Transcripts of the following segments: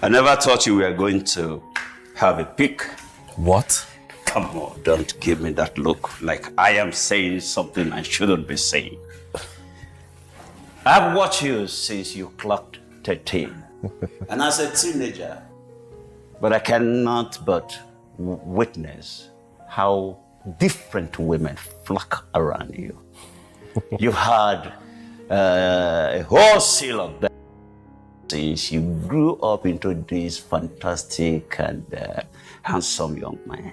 I never thought you were going to have a pick. What? Come on, don't give me that look like I am saying something I shouldn't be saying. I've watched you since you clocked 13. And as a teenager, but I cannot but witness how different women flock around you. You've had a whole seal of them since you grew up into this fantastic and handsome young man.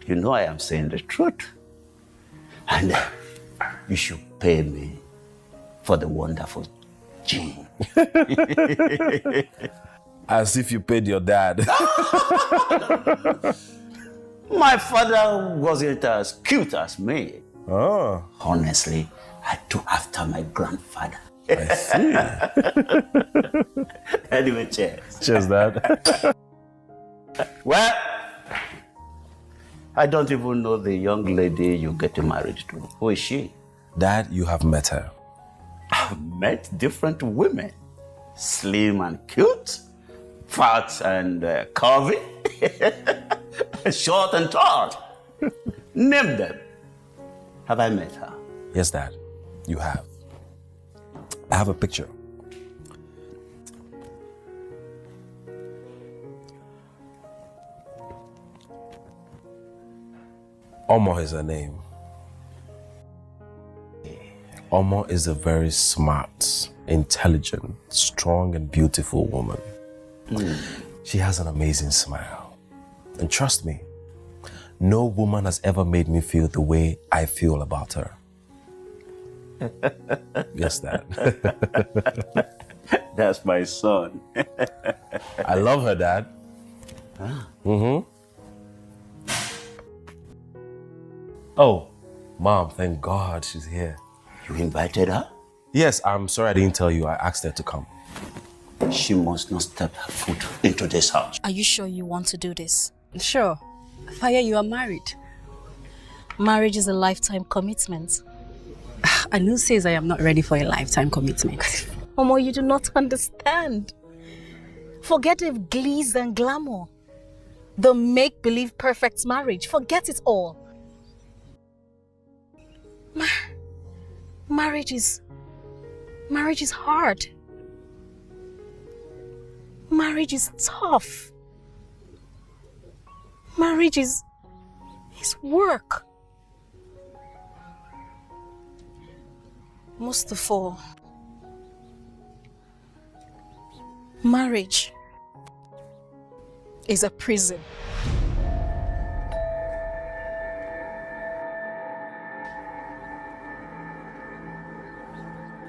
You know I am saying the truth. And you should pay me for the wonderful gene. As if you paid your dad. My father wasn't as cute as me. Oh. Honestly, I took after my grandfather. I see. Anyway, cheers. Cheers, Dad. Well, I don't even know the young lady you're getting married to. Who is she? Dad, you have met her. I've met different women. Slim and cute, fat and curvy, short and tall. Name them. Have I met her? Yes, Dad, you have. I have a picture. Omo is her name. Omo is a very smart, intelligent, strong and beautiful woman. She has an amazing smile. And trust me, no woman has ever made me feel the way I feel about her. Yes, Dad. That's my son. I love her, Dad. Mm-hmm. Oh, Mom, thank God she's here. You invited her? Yes, I'm sorry I didn't tell you. I asked her to come. She must not step her foot into this house. Are you sure you want to do this? Sure. Fire, you are married. Marriage is a lifetime commitment. Anu says I am not ready for a lifetime commitment. Omo, you do not understand. Forget the glitz and glamour. The make-believe perfect marriage. Forget it all. Marriage is hard. Marriage is tough. Marriage is work. Most of all, marriage is a prison.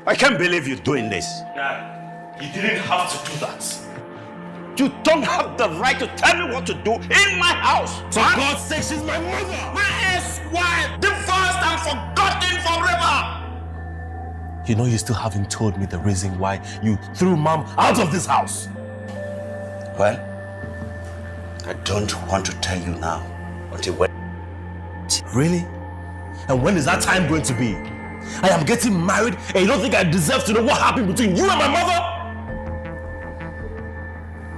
I can't believe you're doing this. Dad, you didn't have to do that. You don't have the right to tell me what to do in my house. For God's sake, she's my mother! My ex-wife, divorced and forgotten forever. You know you still haven't told me the reason why you threw Mom out of this house. Well, I don't want to tell you now until when. Really? And when is that time going to be? I am getting married and you don't think I deserve to know what happened between you and my mother?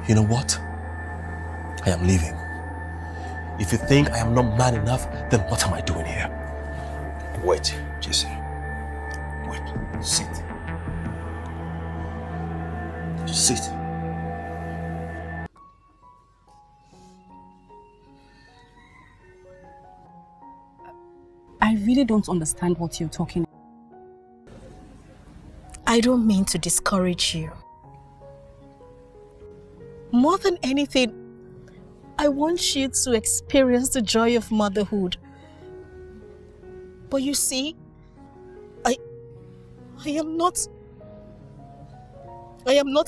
You know what? I am leaving. If you think I am not man enough, then what am I doing here? Wait, Jesse. Wait. Sit. Sit. I really don't understand what you're talking about. I don't mean to discourage you. More than anything, I want you to experience the joy of motherhood. But you see, I am not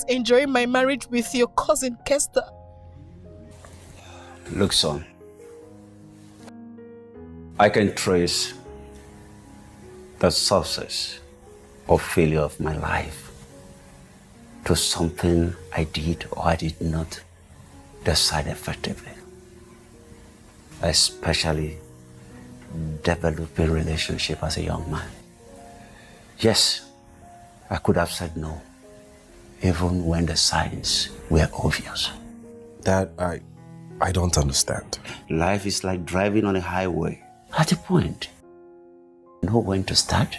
enjoying my marriage with your cousin Kester. Look, son, I can trace the success or failure of my life to something I did or I did not decide effectively, especially developing relationship as a young man. Yes, I could have said no, even when the signs were obvious. Dad, I don't understand. Life is like driving on a highway. At a point, know when to start,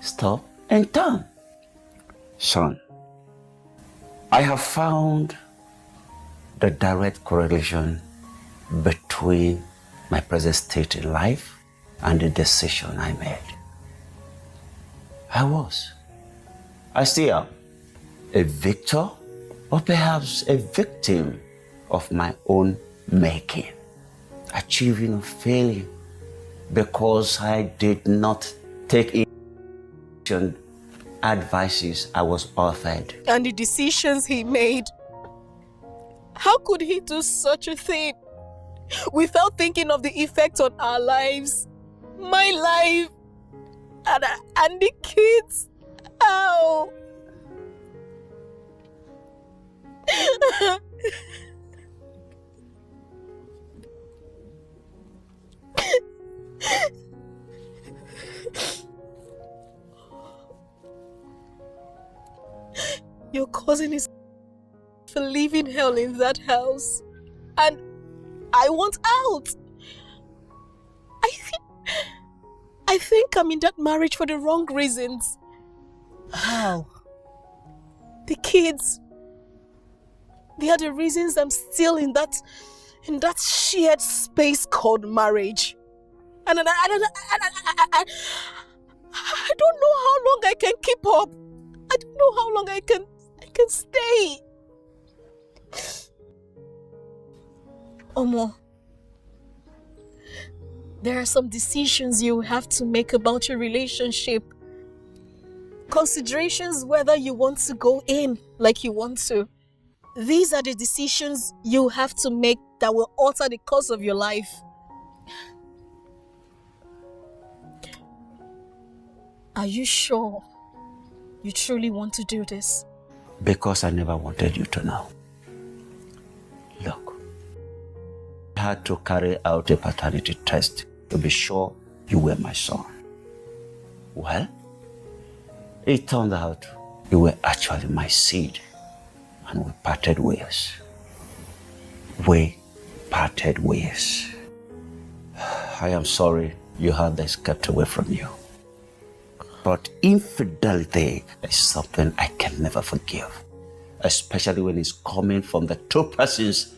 stop, and turn. Son, I have found the direct correlation between my present state in life and the decision I made. I still am a victor or perhaps a victim of my own making, achieving or failing because I did not take in advices I was offered. And the decisions he made. How could he do such a thing without thinking of the effect on our lives? My life and the kids. Ow. Your cousin is for living hell in that house, and I want out. I think I'm in that marriage for the wrong reasons. How? The kids. They are the reasons I'm still in that shared space called marriage. And I don't know how long I can keep up. I don't know how long I can stay. Omo, there are some decisions you have to make about your relationship. Considerations whether you want to go in like you want to. These are the decisions you have to make that will alter the course of your life. Are you sure you truly want to do this? Because I never wanted you to know. Look, I had to carry out a paternity test to be sure you were my son. Well, it turned out you were actually my seed, and we parted ways. I am sorry you had this kept away from you. But infidelity is something I can never forgive, especially when it's coming from the two persons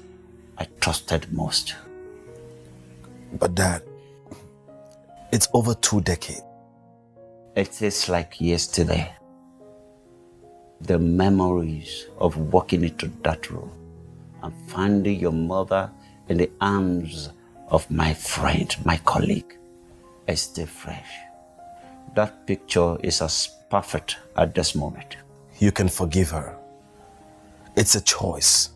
I trusted most. But Dad, it's over 2 decades. It is like yesterday. The memories of walking into that room and finding your mother in the arms of my friend, my colleague, is still fresh. That picture is as perfect at this moment. You can forgive her. It's a choice.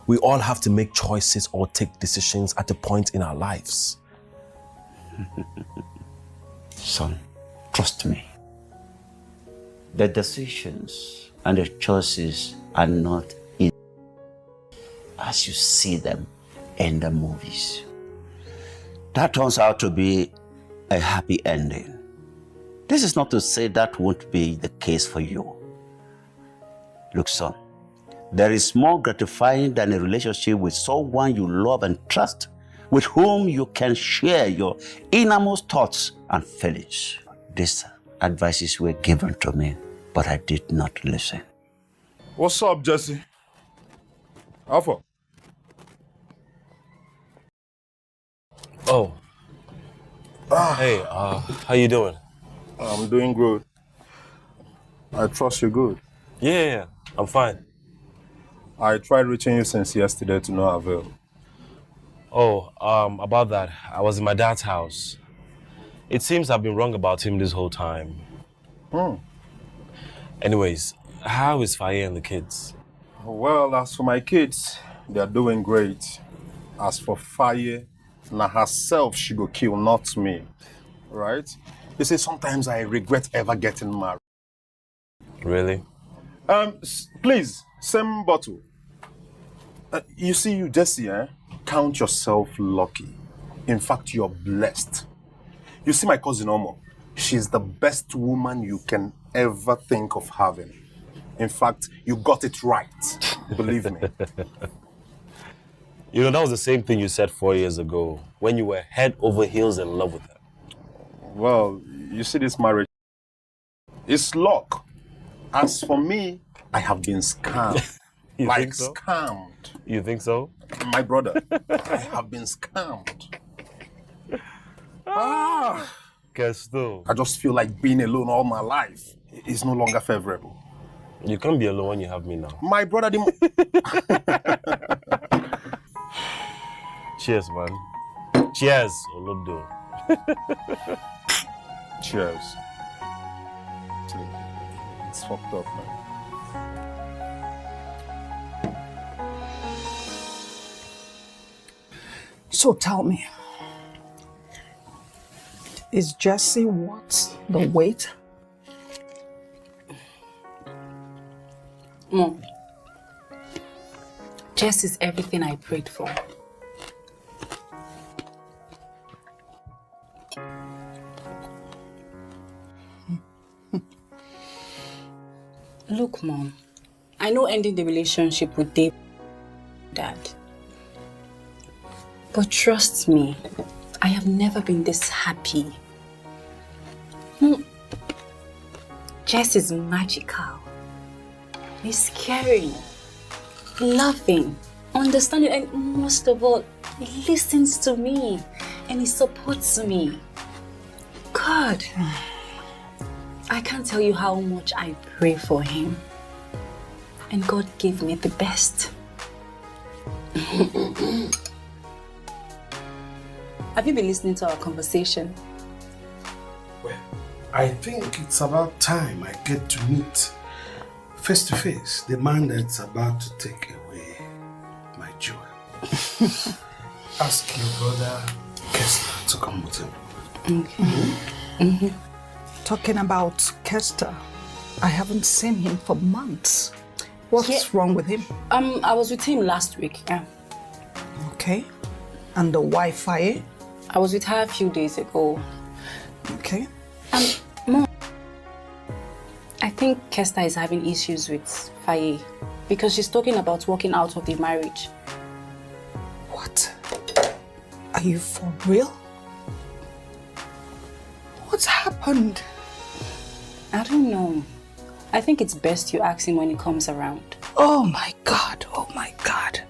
We all have to make choices or take decisions at a point in our lives. Son, trust me. The decisions and the choices are not easy as you see them in the movies. That turns out to be a happy ending. This is not to say that won't be the case for you. Look, son, there is more gratifying than a relationship with someone you love and trust, with whom you can share your innermost thoughts and feelings. These advices were given to me, but I did not listen. What's up, Jesse? Alpha. Oh, Hey, how you doing? I'm doing good. I trust you're good. Yeah, I'm fine. I tried reaching you since yesterday to no avail. Oh, about that, I was in my dad's house. It seems I've been wrong about him this whole time. Anyways, how is Faye and the kids? Well, as for my kids, they're doing great. As for Faye, na herself she go kill, not me. Right? You see, sometimes I regret ever getting married. Really? Please, same bottle. You see, you Jesse, count yourself lucky. In fact, you're blessed. You see my cousin Omo, she's the best woman you can ever think of having. In fact, you got it right. Believe me. You know, that was the same thing you said 4 years ago when you were head over heels in love with her. Well, you see this marriage, it's luck. As for me, I have been scammed. You like think so? Scammed. You think so? My brother, I have been scammed. Guess though. I just feel like being alone all my life is no longer favorable. You can't be alone when you have me now. My brother, Cheers, man. Cheers, Olodo. Cheers. It's fucked up, man. So tell me, is Jesse worth the wait? Mom, Jess is everything I prayed for. Look, Mom, I know ending the relationship with Dad. But trust me, I have never been this happy. Jess is magical. He's caring, loving, understanding, and most of all, he listens to me and he supports me. God, I can't tell you how much I pray for him. And God gave me the best. Have you been listening to our conversation? Well, I think it's about time I get to meet face to face the man that's about to take away my joy. Ask your brother Kester to come with him. Okay. Talking about Kester, I haven't seen him for months. What's wrong with him? I was with him last week. Yeah. Okay. And the Wi-Fi? I was with her a few days ago. Okay. Mom, I think Kester is having issues with Faye because she's talking about walking out of the marriage. What? Are you for real? What's happened? I don't know. I think it's best you ask him when he comes around. Oh my God, oh my God.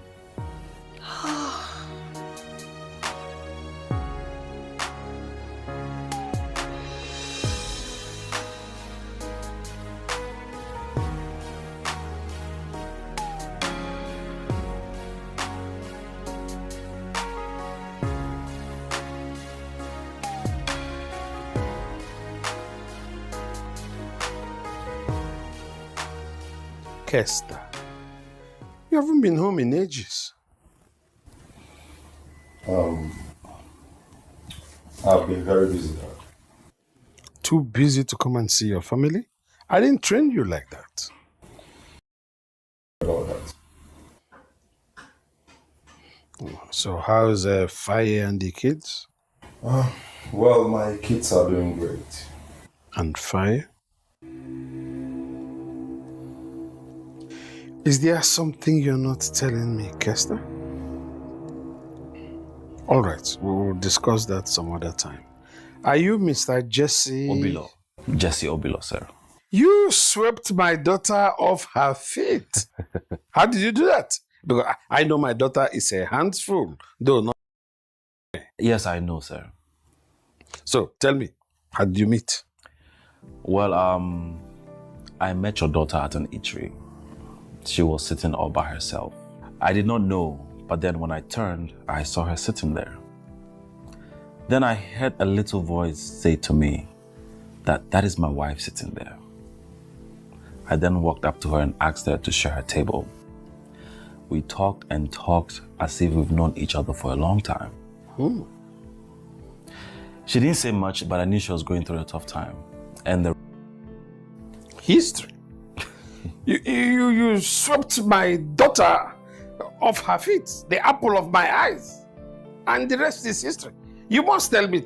Kester, you haven't been home in ages. I've been very busy, Dad. Too busy to come and see your family? I didn't train you like that. About that. So how's Faye and the kids? Well, my kids are doing great. And Faye? Is there something you're not telling me, Kester? All right, we will discuss that some other time. Are you Mr. Jesse? Obilo. Jesse Obilo, sir. You swept my daughter off her feet. How did you do that? Because I know my daughter is a handful, though not. Yes, I know, sir. So, tell me, how did you meet? Well, I met your daughter at an eatery. She was sitting all by herself. I did not know, but then when I turned, I saw her sitting there. Then I heard a little voice say to me that is my wife sitting there. I then walked up to her and asked her to share her table. We talked and talked as if we've known each other for a long time. She didn't say much, but I knew she was going through a tough time. And the History. you swept my daughter off her feet, the apple of my eyes. And the rest is history. You must tell me.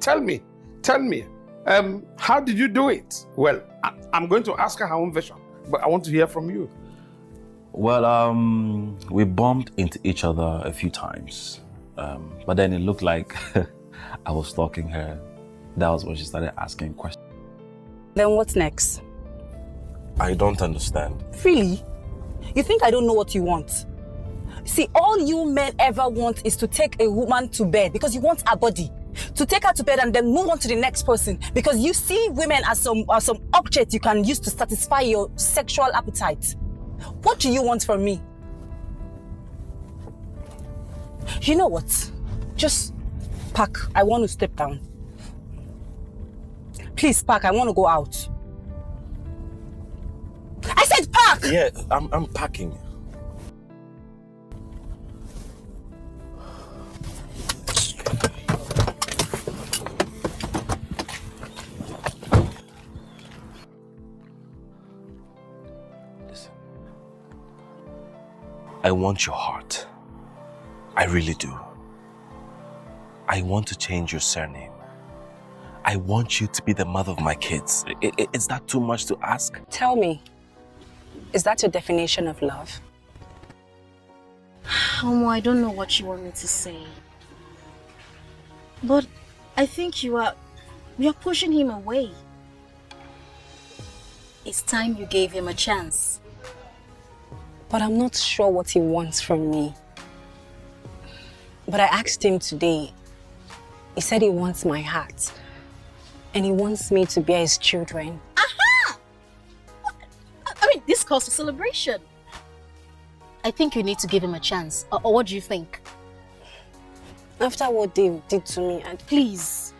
How did you do it? Well, I'm going to ask her own version, but I want to hear from you. Well, we bumped into each other a few times. But then it looked like I was stalking her. That was when she started asking questions. Then what's next? I don't understand. Really? You think I don't know what you want? See, all you men ever want is to take a woman to bed because you want her body. To take her to bed and then move on to the next person because you see women as some object you can use to satisfy your sexual appetite. What do you want from me? You know what? Just pack. I want to step down. Please pack. I want to go out. I said pack! Yeah, I'm packing. Listen. I want your heart. I really do. I want to change your surname. I want you to be the mother of my kids. Is that too much to ask? Tell me, is that your definition of love? Omo, I don't know what you want me to say. But I think you are pushing him away. It's time you gave him a chance. But I'm not sure what he wants from me. But I asked him today. He said he wants my heart. And he wants me to bear his children. Aha! I mean, this calls for celebration. I think you need to give him a chance. Or what do you think? After what Dave did to me, Please,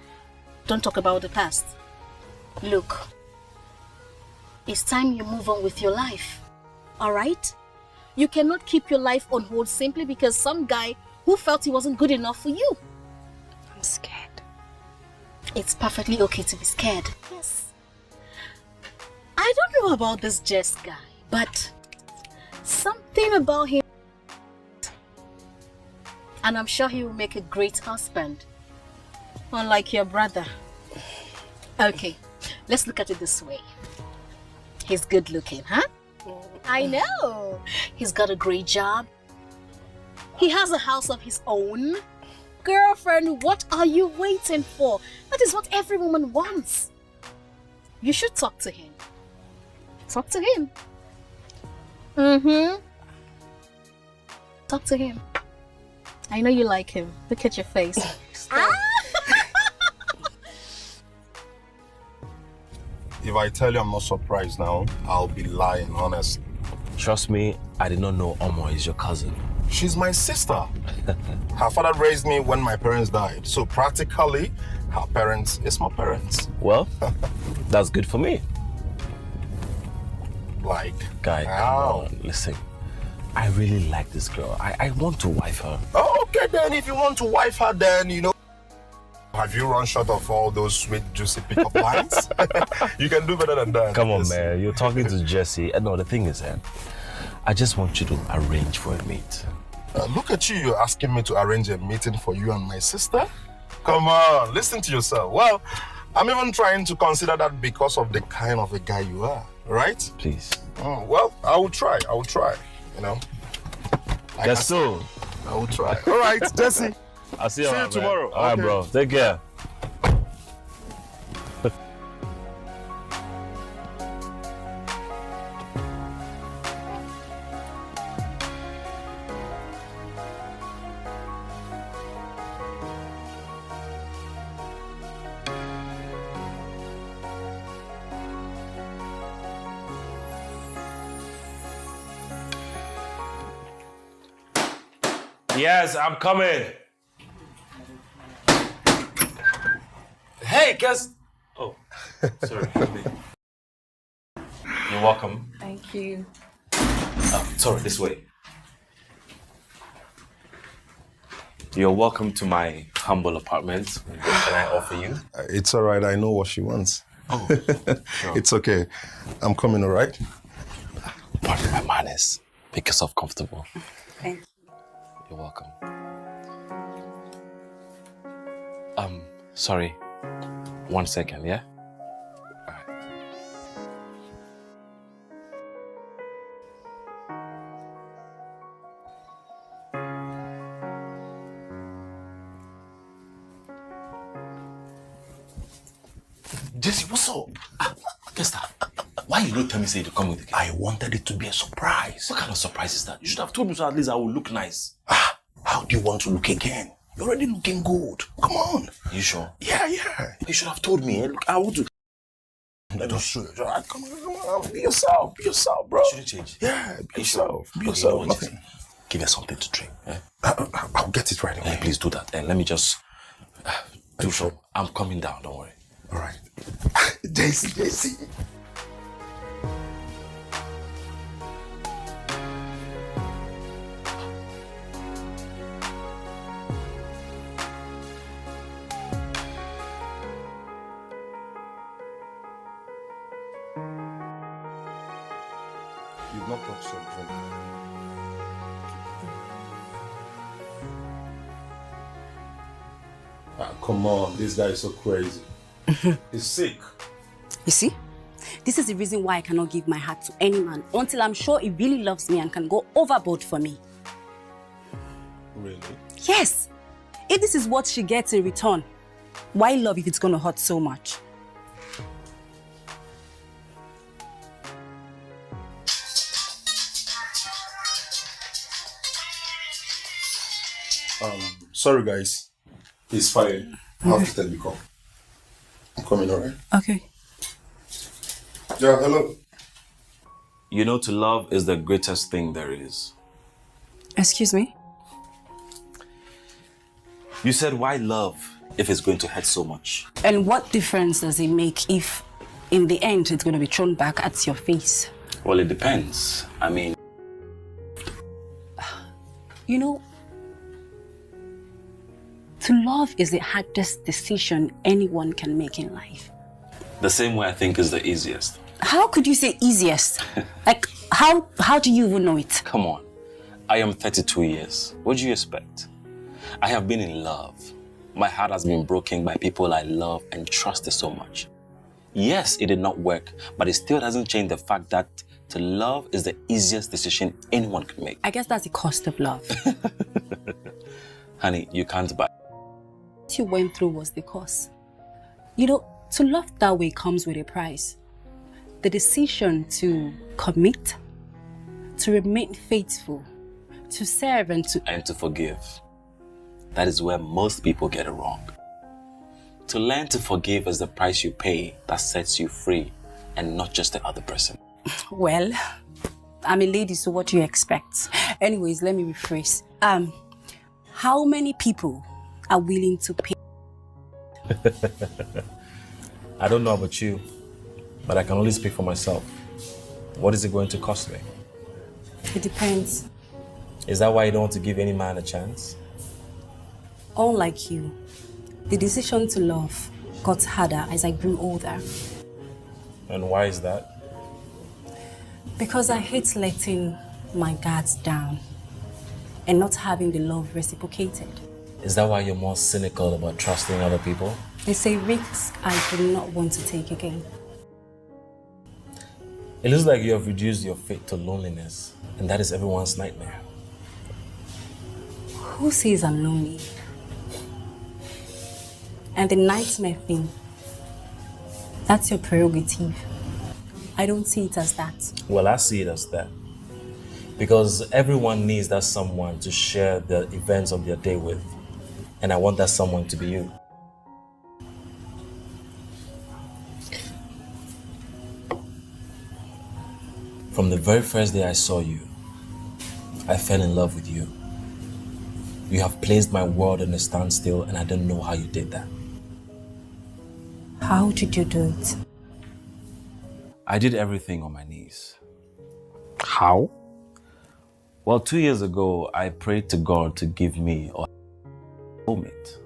don't talk about the past. Look, it's time you move on with your life. Alright? You cannot keep your life on hold simply because some guy who felt he wasn't good enough for you. I'm scared. It's perfectly okay to be scared. Yes. I don't know about this Jess guy, but something about him, and I'm sure he will make a great husband. Unlike your brother. Okay, let's look at it this way. He's good looking, huh? I know. He's got a great job. He has a house of his own. Girlfriend, what are you waiting for? That is what every woman wants. You should talk to him. Talk to him. Talk to him. I know you like him. Look at your face. If I tell you I'm not surprised now, I'll be lying, honestly. Trust me, I did not know Omo is your cousin. She's my sister. Her father raised me when my parents died. So practically, her parents is my parents. Well, that's good for me. Like, Guy, come on, listen. I really like this girl. I want to wife her. Oh, okay then, if you want to wife her then, you know. Have you run short of all those sweet, juicy pickup lines? You can do better than that. Come on, man. You're talking to Jesse. No, the thing is, I just want you to arrange for a meet. Look at you, you're asking me to arrange a meeting for you and my sister? Come on, listen to yourself. Well, I'm even trying to consider that because of the kind of a guy you are, right? Please. Well, I will try, you know. Guess so. I will try. All right, Jesse. I'll see you See you around, tomorrow. Man. All right, Okay. bro. Take care. Yes, I'm coming. Hey, guys. Oh, sorry. You're welcome. Thank you. Sorry, this way. You're welcome to my humble apartment. What can I offer you? It's all right. I know what she wants. Oh, sure. It's okay. I'm coming, all right? Pardon my manners. Make yourself comfortable. Thank you. You're welcome. Sorry. 1 second, yeah? All right. Jesse, what's up? Guess that. Why you don't tell me say you come with the kid? I wanted it to be a surprise. What kind of surprise is that? You should have told me so at least I will look nice. How do you want to look again? You're already looking good. Come on. You sure? Yeah. You should have told me. Look, I want to. Let us show you. All right, come on. Be yourself, bro. Should it change? Yeah, be yourself. Be Okay, yourself. you know what, Nothing. Give her something to drink. Eh? I'll get it right away. Please do that. And let me just Are you sure? I'm coming down, don't worry. All right. JC. You've not touched your drink. Come on. This guy is so crazy. He's sick. You see? This is the reason why I cannot give my heart to any man until I'm sure he really loves me and can go overboard for me. Really? Yes! If this is what she gets in return, why love if it's gonna hurt so much? Sorry, guys. He's fired. I'll have to tell you come. I'm coming, all right? Okay. Yeah, hello. You know, to love is the greatest thing there is. Excuse me? You said, why love if it's going to hurt so much? And what difference does it make if, in the end, it's going to be thrown back at your face? Well, it depends. I mean... You know, to love is the hardest decision anyone can make in life. The same way I think is the easiest. How could you say easiest? Like, how do you even know it? Come on. I am 32 years. What do you expect? I have been in love. My heart has been broken by people I love and trusted so much. Yes, it did not work, but it still doesn't change the fact that to love is the easiest decision anyone can make. I guess that's the cost of love. Honey, you can't buy. What you went through was the cost. You know, to love that way comes with a price. The decision to commit, to remain faithful, to serve and to forgive. That is where most people get it wrong. To learn to forgive is the price you pay that sets you free and not just the other person. Well, I'm a lady, so what do you expect? Anyways, let me rephrase. How many people are willing to pay? I don't know about you, but I can only speak for myself. What is it going to cost me? It depends. Is that why you don't want to give any man a chance? Unlike you, the decision to love got harder as I grew older. And why is that? Because I hate letting my guards down and not having the love reciprocated. Is that why you're more cynical about trusting other people? They say risks I do not want to take again. It looks like you have reduced your fate to loneliness, and that is everyone's nightmare. Who says I'm lonely? And the nightmare thing, that's your prerogative. I don't see it as that. Well, I see it as that. Because everyone needs that someone to share the events of their day with. And I want that someone to be you. From the very first day I saw you, I fell in love with you. You have placed my world in a standstill and I don't know how you did that. How did you do it? I did everything on my knees. How? Well, 2 years ago, I prayed to God to give me a soulmate.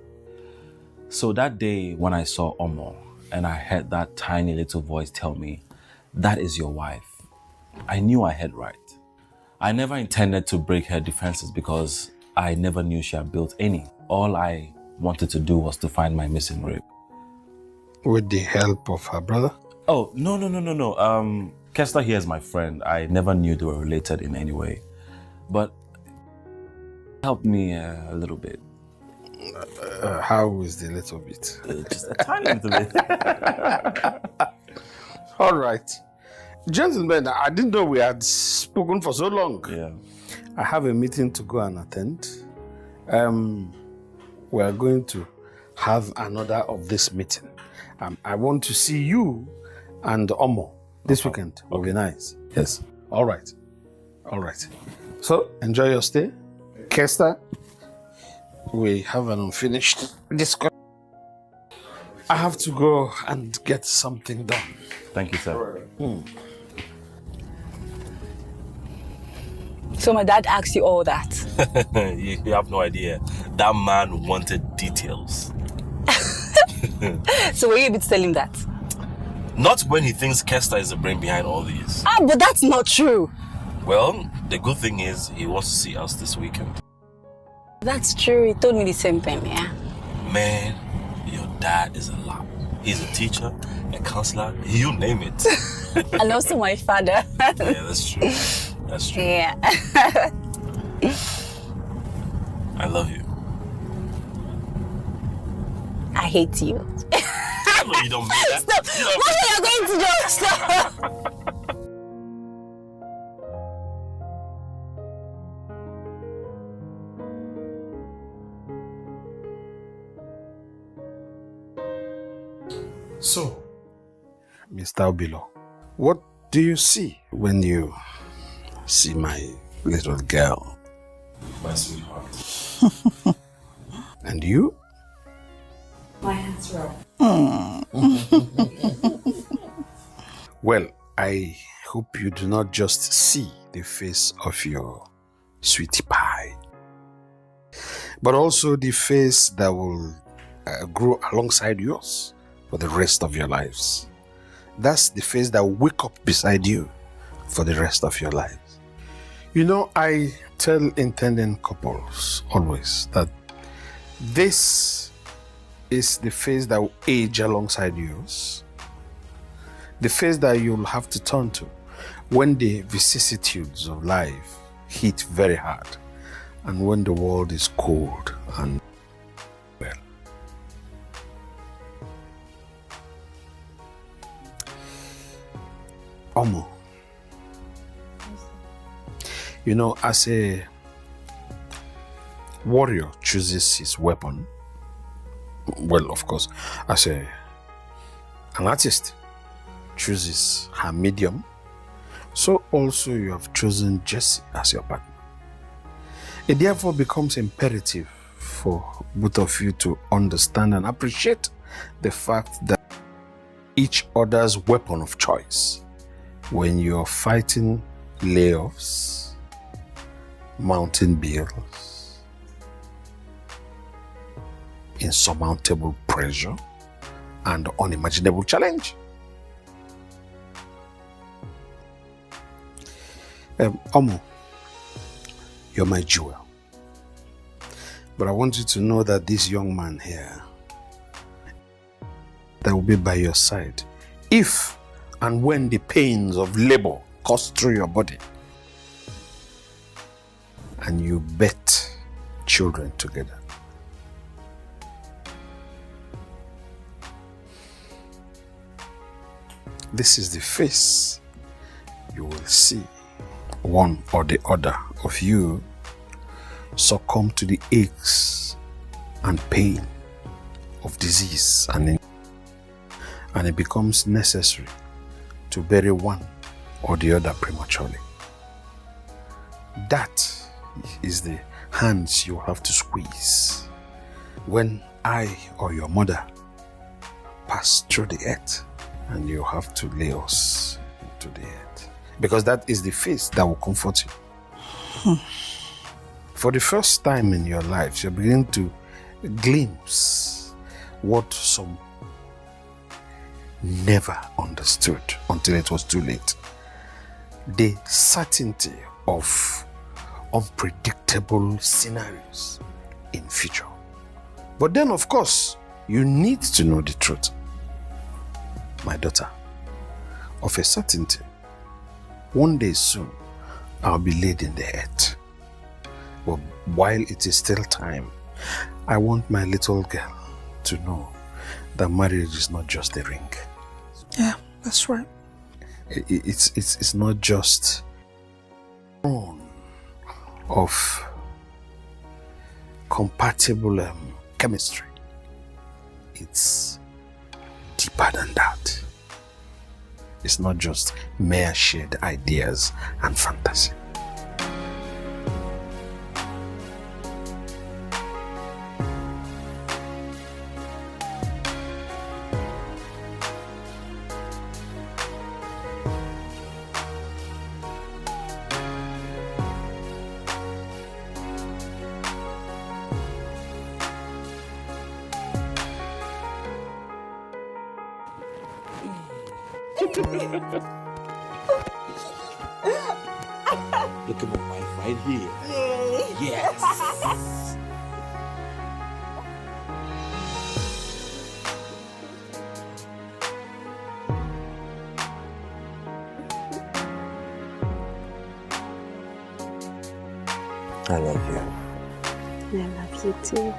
So that day when I saw Omo and I heard that tiny little voice tell me, that is your wife, I knew I had right. I never intended to break her defenses because I never knew she had built any. All I wanted to do was to find my missing rib. With the help of her brother? Oh, no. Kester here is my friend. I never knew they were related in any way. But helped me a little bit. How is the little bit? Just a tiny little bit. All right. Gentlemen, I didn't know we had spoken for so long. Yeah. I have a meeting to go and attend. We are going to have another of this meeting. I want to see you and Omo this weekend. Will be nice. Yes. All right. So enjoy your stay. Kester, we have an unfinished discussion. I have to go and get something done. Thank you, sir. So my dad asked you all that? You have no idea. That man wanted details. So were you able to tell him that? Not when he thinks Kester is the brain behind all these. But that's not true. Well, the good thing is he wants to see us this weekend. That's true. He told me the same thing, yeah. Man, your dad is a lot. He's a teacher, a counselor, you name it. And also my father. Yeah, that's true. That's true. Yeah. I love you. I hate you. No, you don't mean that. Stop! What are you going to do? Stop! So, Mr. Obilo, what do you see when you see my little girl? My sweetheart. And you? My hands are Well, I hope you do not just see the face of your sweetie pie, but also the face that will grow alongside yours for the rest of your lives. That's the face that will wake up beside you for the rest of your lives. You know, I tell intending couples always that this is the face that will age alongside yours. The face that you'll have to turn to when the vicissitudes of life hit very hard and when the world is cold and well. Omo, you know, as a warrior chooses his weapon, well, of course, as an artist chooses her medium, so also you have chosen Jessie as your partner. It therefore becomes imperative for both of you to understand and appreciate the fact that each other's weapon of choice when you're fighting layoffs, mountain bills, insurmountable pressure, and unimaginable challenge. Omo, you're my jewel. But I want you to know that this young man here that will be by your side if and when the pains of labor course through your body and you bet children together. This is the face you will see one or the other of you succumb to the aches and pain of disease and it becomes necessary to bury one or the other prematurely. That is the hands you have to squeeze when I or your mother pass through the earth, and you have to lay us into the earth. Because that is the face that will comfort you. For the first time in your life, you're beginning to glimpse what some never understood until it was too late. The certainty of unpredictable scenarios in future. But then, of course, you need to know the truth. My daughter, of a certainty, one day soon, I'll be laid in the earth. But while it is still time, I want my little girl to know that marriage is not just a ring. Yeah, that's right. It's not just of compatible chemistry. It's deeper than that. It's not just mere shared ideas and fantasy. Look at my wife right here. Yes. I love you. I love you too.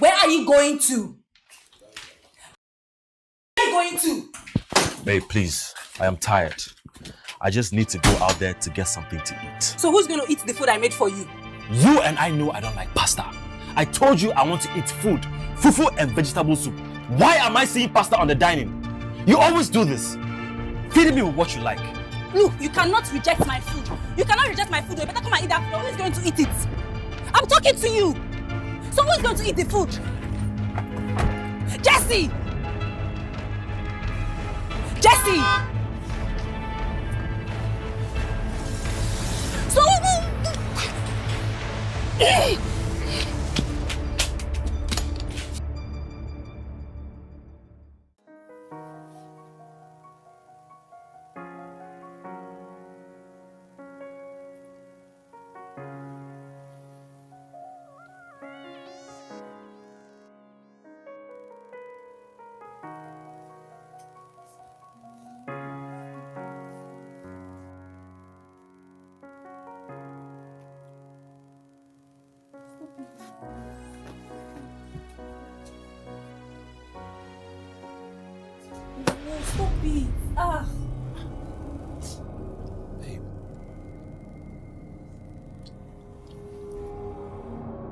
Where are you going to? Where are you going to? Babe, please. I am tired. I just need to go out there to get something to eat. So who's going to eat the food I made for you? You and I know I don't like pasta. I told you I want to eat food. Fufu and vegetable soup. Why am I seeing pasta on the dining? You always do this. Feeding me with what you like. Look, you cannot reject my food. You cannot reject my food. You better come and eat that food. Who is going to eat it? I'm talking to you. So who is going to eat the food? Jesse! Jesse! So stop it. Babe.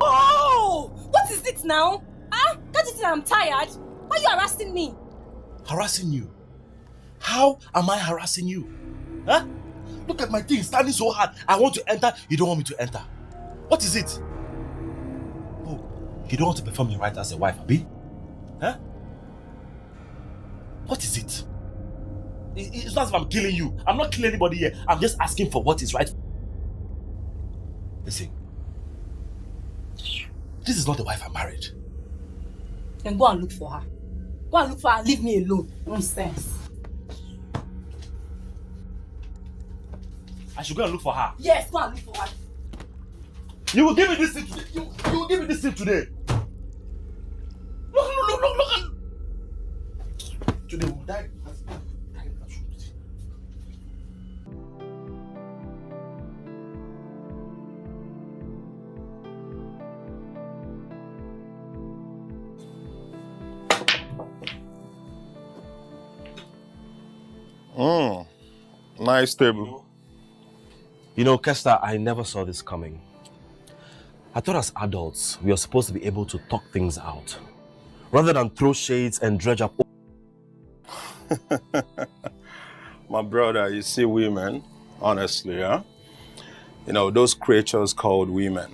Oh! What is this? it now. Can't you see I'm tired? Why are you harassing me? Harassing you? How am I harassing you? Huh? Look at my thing standing so hard. I want to enter, you don't want me to enter. What is it? Oh, you don't want to perform your right as a wife, Abi? Huh? What is it? It's not as if I'm killing you. I'm not killing anybody here. I'm just asking for what is right. Listen. This is not the wife I married. Then go and look for her. Go and look for her and leave me alone. Nonsense. I should go and look for her. Yes, go and look for her. You will give me this thing today. You will give me this thing today. Look. Today we will die. Nice table. You know, Kester, I never saw this coming. I thought as adults, we are supposed to be able to talk things out, rather than throw shades and dredge up. My brother, you see women, honestly, huh? You know, those creatures called women.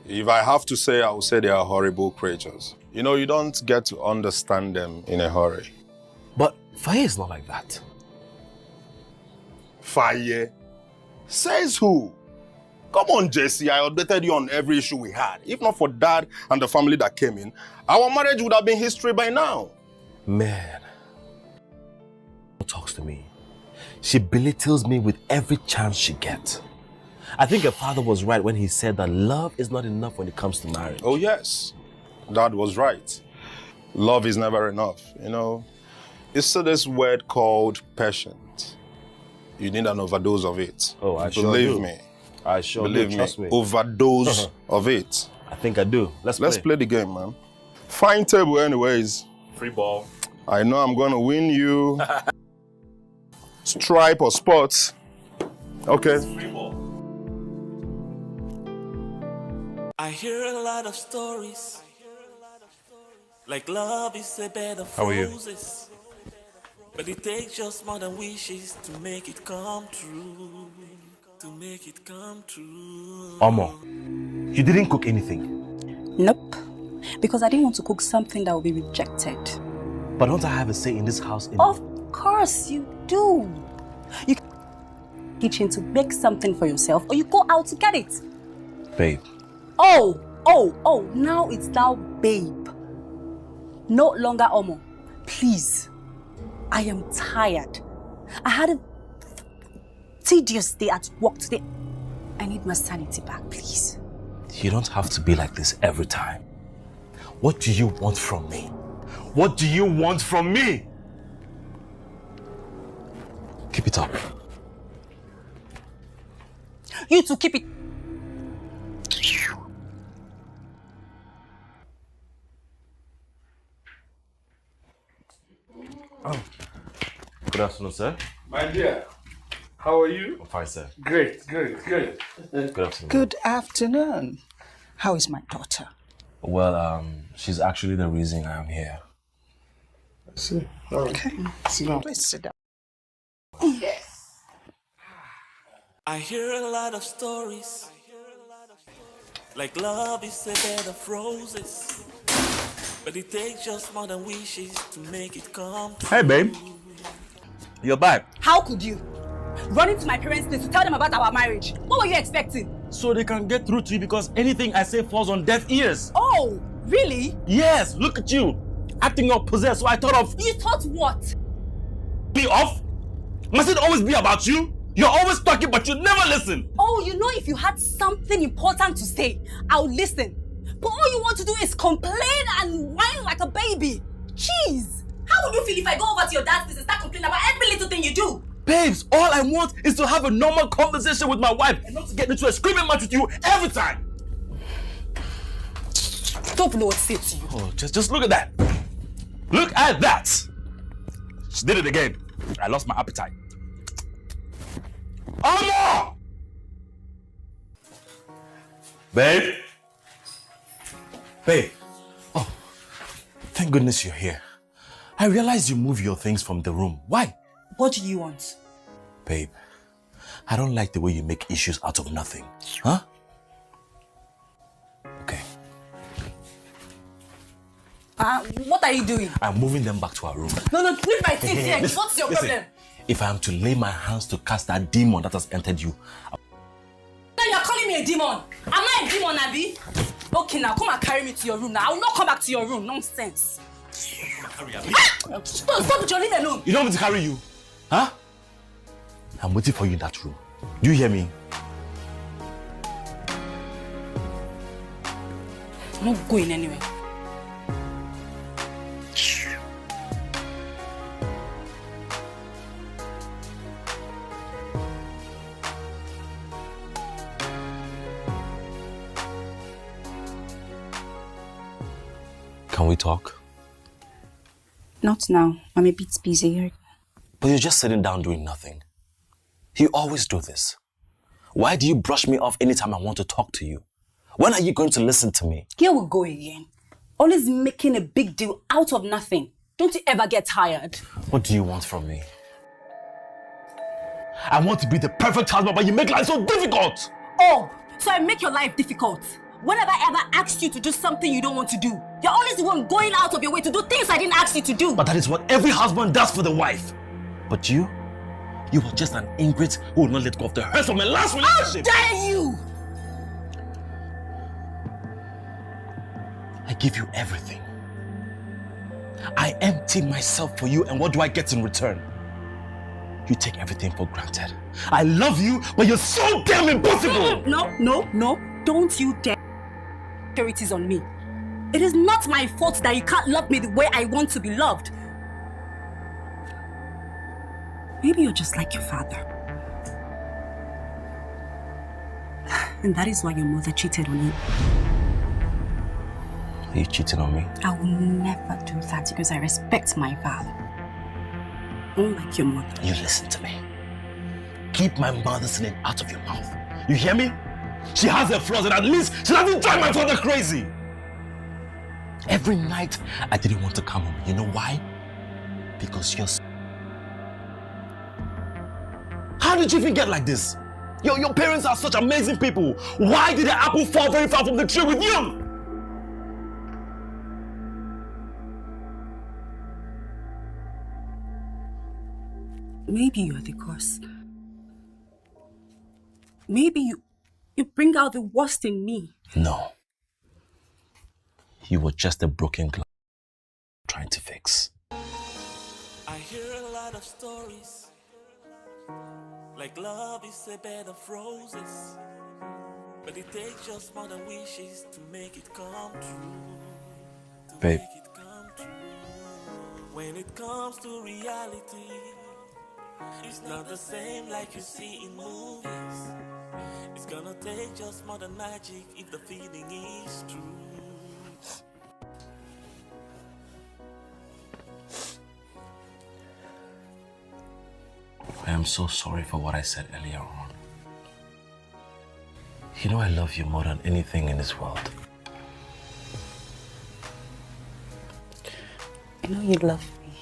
If I have to say, I would say they are horrible creatures. You know, you don't get to understand them in a hurry. But Faye is not like that. Faye? Says who? Come on, Jesse, I updated you on every issue we had. If not for Dad and the family that came in, our marriage would have been history by now. Man. She talks to me. She belittles me with every chance she gets. I think her father was right when he said that love is not enough when it comes to marriage. Oh, yes. Dad was right. Love is never enough, you know. It's this word called patient. You need an overdose of it. Oh, I sure Believe do. me. I sure Believe do, trust me. Overdose of it. I think I do. Let's play the game, man. Fine table anyways. Free ball. I know I'm gonna win you. Stripe or spots. Okay. Free ball. I hear a lot of stories. Like love is a bed of roses. But it takes just more than wishes to make it come true. To make it come true. Omo, you didn't cook anything. Nope. Because I didn't want to cook something that would be rejected. But don't I have a say in this house? Of course you do. You can go to the kitchen to make something for yourself, or you go out to get it. Babe. Oh, now it's now babe. No longer Omo. Please. I am tired. I had a tedious day at work today. I need my sanity back, please. You don't have to be like this every time. What do you want from me? What do you want from me? Keep it up. You two keep it. Oh. Good afternoon, sir. My dear, how are you? I'm fine, sir. Great. Good afternoon. Good afternoon. How is my daughter? Well, she's actually the reason I am here. I see. All right. Okay. Sit down. Please sit down. Yes. I hear a lot of stories. Like love is a bed of roses. But it takes just more than wishes to make it come true. Hey, babe. You're back. How could you? Running to my parents' place to tell them about our marriage. What were you expecting? So they can get through to you because anything I say falls on deaf ears. Oh, really? Yes, look at you. Acting all possessed, so I thought of... You thought what? Me off? Must it always be about you? You're always talking, but you never listen. Oh, you know, if you had something important to say, I would listen. But all you want to do is complain and whine like a baby. Jeez! How would you feel if I go over to your dad's place and start complaining about every little thing you do? Babes, all I want is to have a normal conversation with my wife and not to get into a screaming match with you every time. Don't know what to say to you. Oh, just look at that. Look at that. She did it again. I lost my appetite. Oh no! Babe. Babe. Thank goodness you're here. I realized you moved your things from the room. Why? What do you want? Babe, I don't like the way you make issues out of nothing. Huh? Okay. What are you doing? I'm moving them back to our room. No, leave my things here. What's your problem? If I am to lay my hands to cast that demon that has entered you... Now you're calling me a demon. Am I a demon, Abby? Okay, now come and carry me to your room now. I will not come back to your room. Nonsense. Stop it, you're leaving alone. You don't want me to carry you? Huh? I'm waiting for you in that room. Do you hear me? I'm not going anywhere. Can we talk? Not now. I'm a bit busy. But you're just sitting down doing nothing. You always do this. Why do you brush me off anytime I want to talk to you? When are you going to listen to me? Here we go again. Always making a big deal out of nothing. Don't you ever get tired? What do you want from me? I want to be the perfect husband, but you make life so difficult! Oh, so I make your life difficult. When have I ever asked you to do something you don't want to do? You're always the one going out of your way to do things I didn't ask you to do. But that is what every husband does for the wife. But you were just an ingrate who would not let go of the hurt from my last relationship. How dare you! I give you everything. I empty myself for you, and what do I get in return? You take everything for granted. I love you, but you're so damn impossible! No. Don't you dare. It is on me. It is not my fault that you can't love me the way I want to be loved. Maybe you're just like your father. And that is why your mother cheated on you. Are you cheating on me? I will never do that because I respect my father. Unlike your mother. You listen to me. Keep my mother's name out of your mouth. You hear me? She has her flaws, and at least she doesn't drive my father crazy. Every night, I didn't want to come home. You know why? Because you're... How did you even get like this? Your parents are such amazing people. Why did the apple fall very far from the tree with you? Maybe you're the cause. Maybe you bring out the worst in me. No. You were just a broken glass trying to fix. I hear a lot of stories, like love is a bed of roses, but it takes just more than wishes to make it come true. Babe. Make it come true. When it comes to reality, it's not the same like you see in movies. It's gonna take just more than magic if the feeling is true. I am so sorry for what I said earlier on. You know I love you more than anything in this world. I know you love me.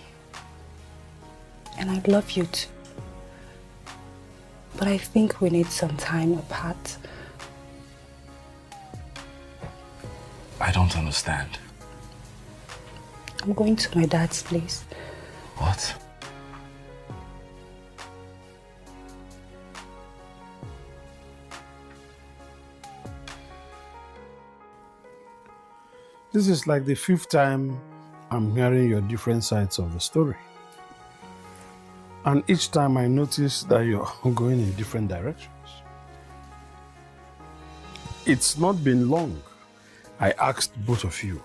And I love you too. But I think we need some time apart. I don't understand. I'm going to my dad's place. What? This is like the 5th time I'm hearing your different sides of the story. And each time I notice that you're going in different directions. It's not been long. I asked both of you,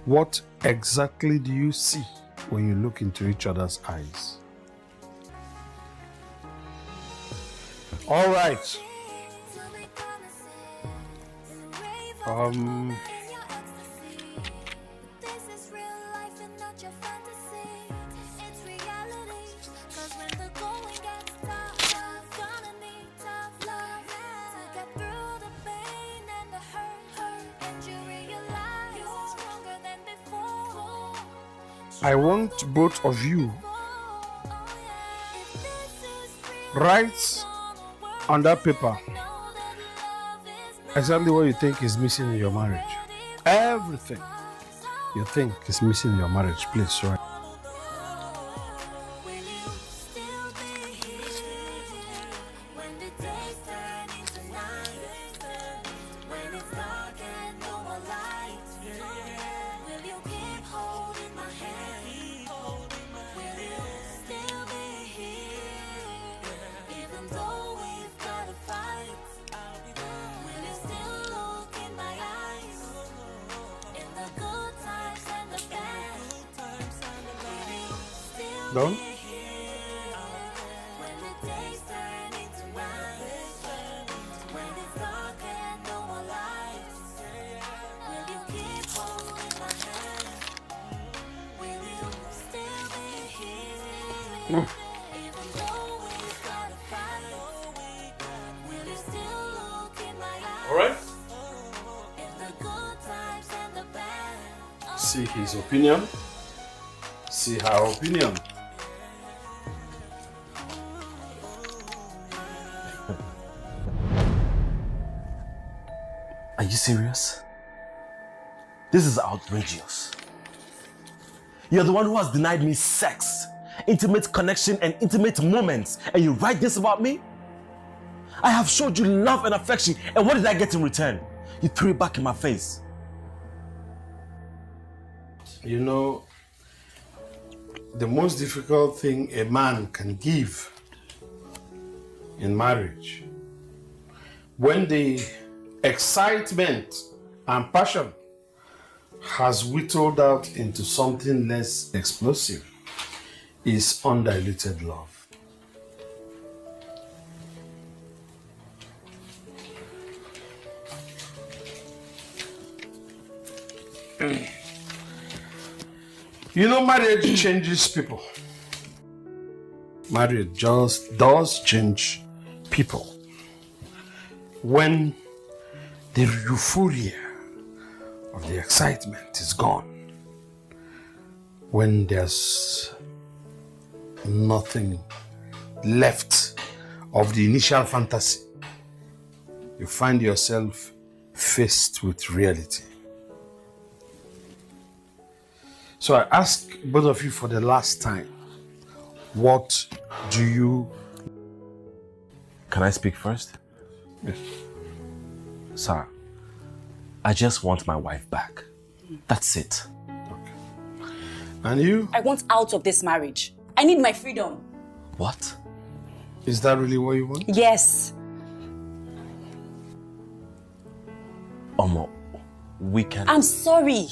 what exactly do you see when you look into each other's eyes? All right. I want both of you write on that paper exactly what you think is missing in your marriage. Everything you think is missing in your marriage, please, right? Done? All right. See his opinion. See her opinion. Are you serious? This is outrageous. You're the one who has denied me sex, intimate connection, and intimate moments, and you write this about me? I have showed you love and affection, and what did I get in return? You threw it back in my face. You know, the most difficult thing a man can give in marriage, when the excitement and passion has whittled out into something less explosive, is undiluted love. You know, marriage changes people. Marriage just does change people. When the euphoria of the excitement is gone, when there's nothing left of the initial fantasy, you find yourself faced with reality. So I ask both of you for the last time, what do you... Can I speak first? Yes. Sir, I just want my wife back. That's it. Okay. And you? I want out of this marriage. I need my freedom. What? Is that really what you want? Yes. Omo, we can... I'm sorry.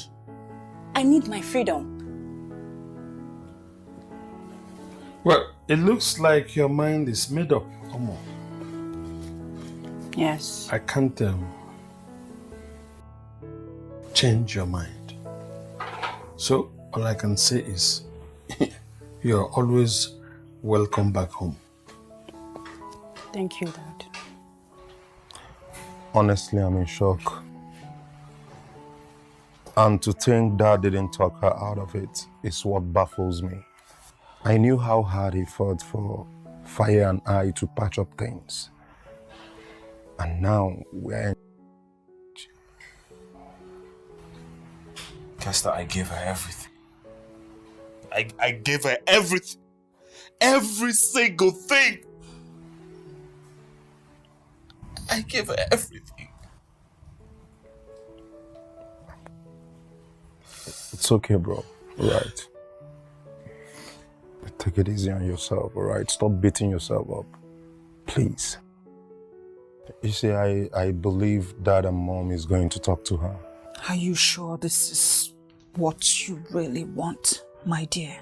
I need my freedom. Well, it looks like your mind is made up, Omo. Yes. I can't change your mind. So all I can say is you're always welcome back home. Thank you, Dad. Honestly, I'm in shock. And to think Dad didn't talk her out of it is what baffles me. I knew how hard he fought for Fire and I to patch up things. And now we're in... Kester, I gave her everything. I gave her everything. Every single thing. I gave her everything. It's okay, bro. All right. Take it easy on yourself, all right? Stop beating yourself up. Please. You see, I believe Dad and Mom is going to talk to her. Are you sure this is what you really want, my dear?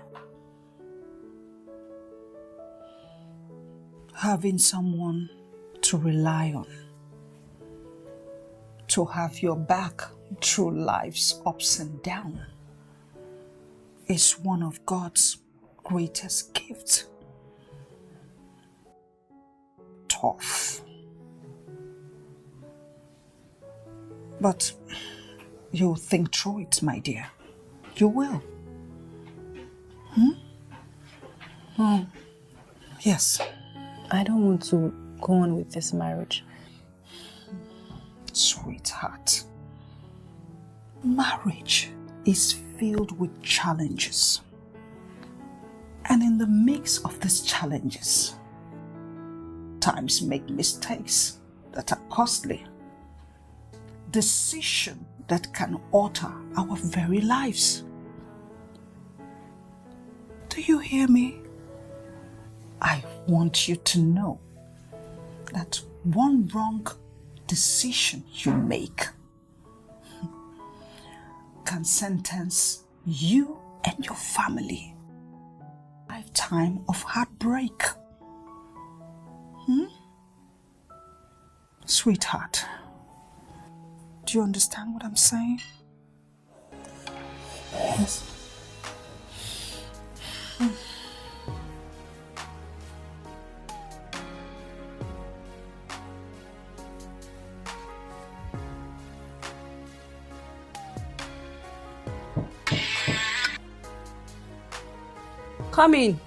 Having someone to rely on, to have your back through life's ups and downs, is one of God's greatest gifts. Tough. But you'll think through it, my dear. You will. Yes. I don't want to go on with this marriage. Sweetheart, marriage is filled with challenges. And in the mix of these challenges, times make mistakes that are costly. Decision that can alter our very lives. Do you hear me? I want you to know that one wrong decision you make can sentence you and your family a lifetime of heartbreak. Sweetheart, do you understand what I'm saying? Yes. Come in.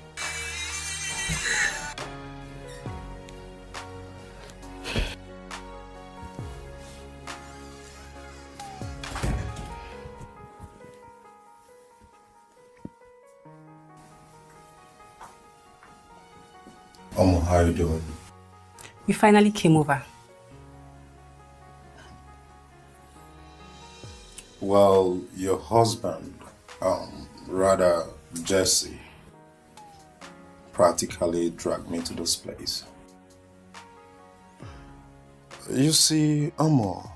How are you doing? You finally came over. Well, your husband, rather Jesse, practically dragged me to this place. You see, Amo,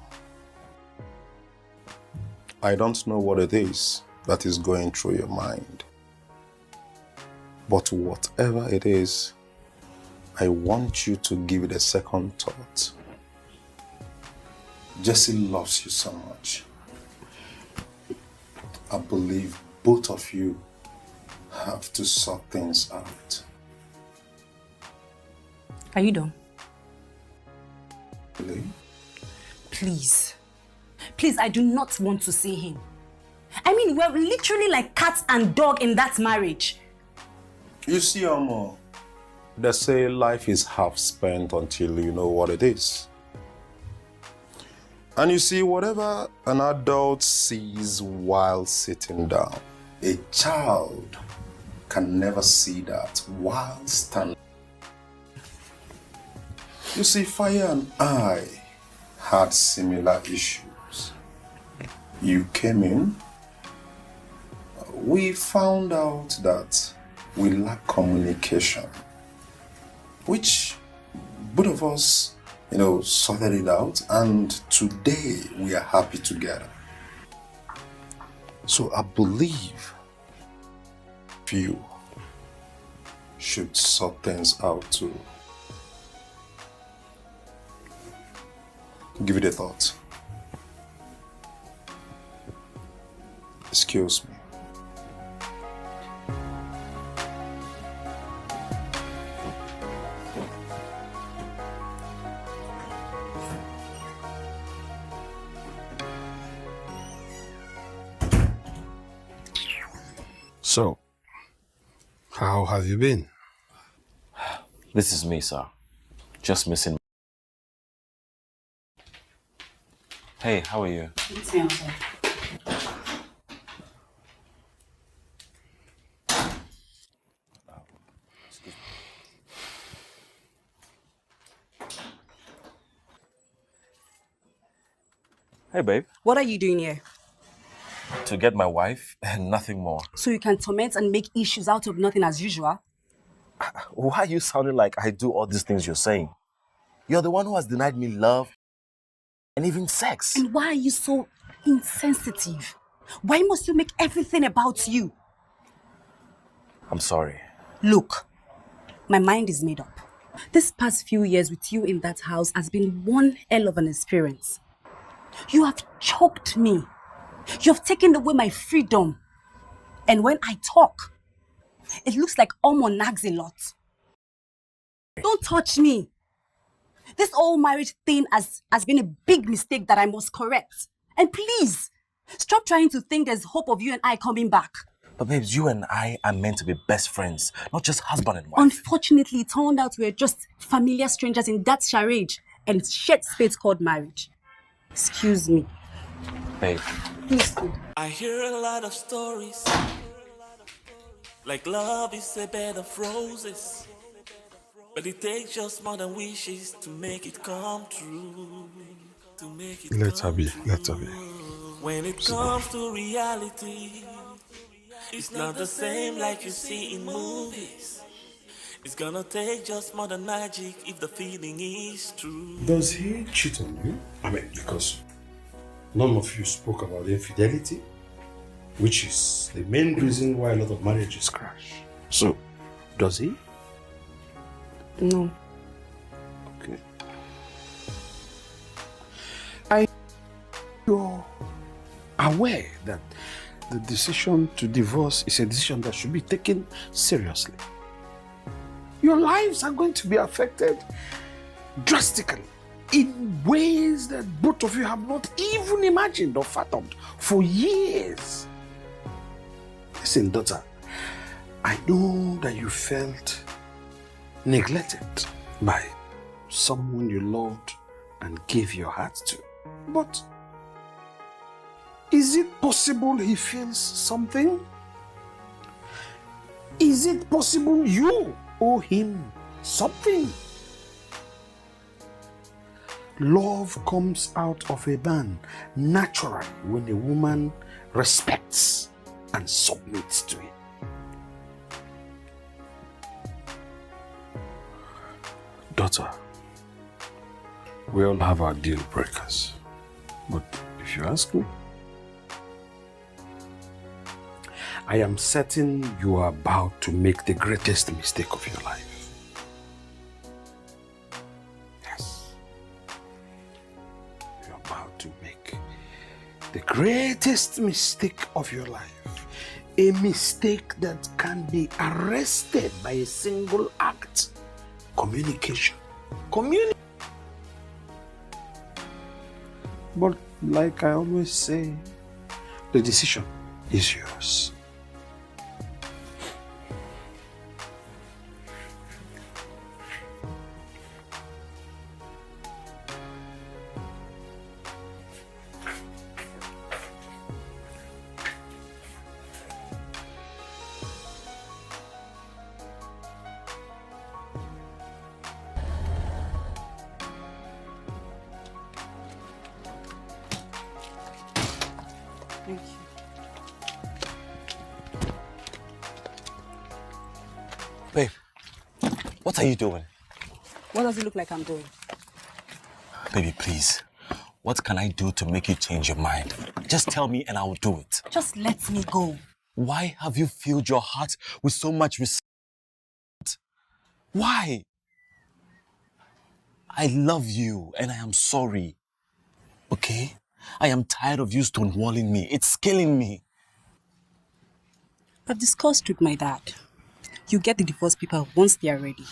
I don't know what it is that is going through your mind. But whatever it is, I want you to give it a second thought. Jesse loves you so much. I believe both of you have to sort things out. Are you done? Really? Please. Please, I do not want to see him. I mean, we're literally like cat and dog in that marriage. You see, Amo, they say life is half spent until you know what it is. And you see, whatever an adult sees while sitting down, a child can never see that while standing. You see, Fire and I had similar issues. You came in, we found out that we lack communication, which both of us, sorted it out, and today we are happy together. So I believe you should sort things out too. Give it a thought. Excuse me. So, how have you been? This is me, sir. Just missing. Hey, how are you? It's me outside. Hey, babe. What are you doing here? To get my wife and nothing more. So you can torment and make issues out of nothing as usual? Why are you sounding like I do all these things you're saying? You're the one who has denied me love and even sex. And why are you so insensitive? Why must you make everything about you? I'm sorry. Look, my mind is made up. This past few years with you in that house has been one hell of an experience. You have choked me. You have taken away my freedom. And when I talk, it looks like Omo nags a lot. Don't touch me. This whole marriage thing has been a big mistake that I must correct. And please, stop trying to think there's hope of you and I coming back. But babes, you and I are meant to be best friends, not just husband and wife. Unfortunately, it turned out we were just familiar strangers in that charade and shared space called marriage. Excuse me. Babe. Please. I hear a lot of stories, like love is a bed of roses, but it takes just more than wishes to make it come true. To make it Let her come be. true. Let her be. When it comes to reality, it's not the same like you see in movies. It's gonna take just more than magic if the feeling is true. Does he cheat on you? I mean, because none of you spoke about infidelity, which is the main reason why a lot of marriages crash. So, does he? No. Okay. You're aware that the decision to divorce is a decision that should be taken seriously. Your lives are going to be affected drastically in ways that both of you have not even imagined or fathomed for years. Listen, daughter, I know that you felt neglected by someone you loved and gave your heart to. But is it possible he feels something? Is it possible you owe him something? Love comes out of a man naturally when a woman respects and submits to him. Daughter, we all have our deal breakers. But if you ask me, I am certain you are about to make the greatest mistake of your life. Yes. You're about to make the greatest mistake of your life. A mistake that can be arrested by a single act. Communication. But like I always say, the decision is yours. Thank you. Babe, what are you doing? What does it look like I'm doing? Baby, please. What can I do to make you change your mind? Just tell me and I will do it. Just let me go. Why have you filled your heart with so much resentment? Why? I love you and I am sorry. Okay? I am tired of you stonewalling me. It's killing me. I've discussed with my dad. You get the divorce paper once they are ready.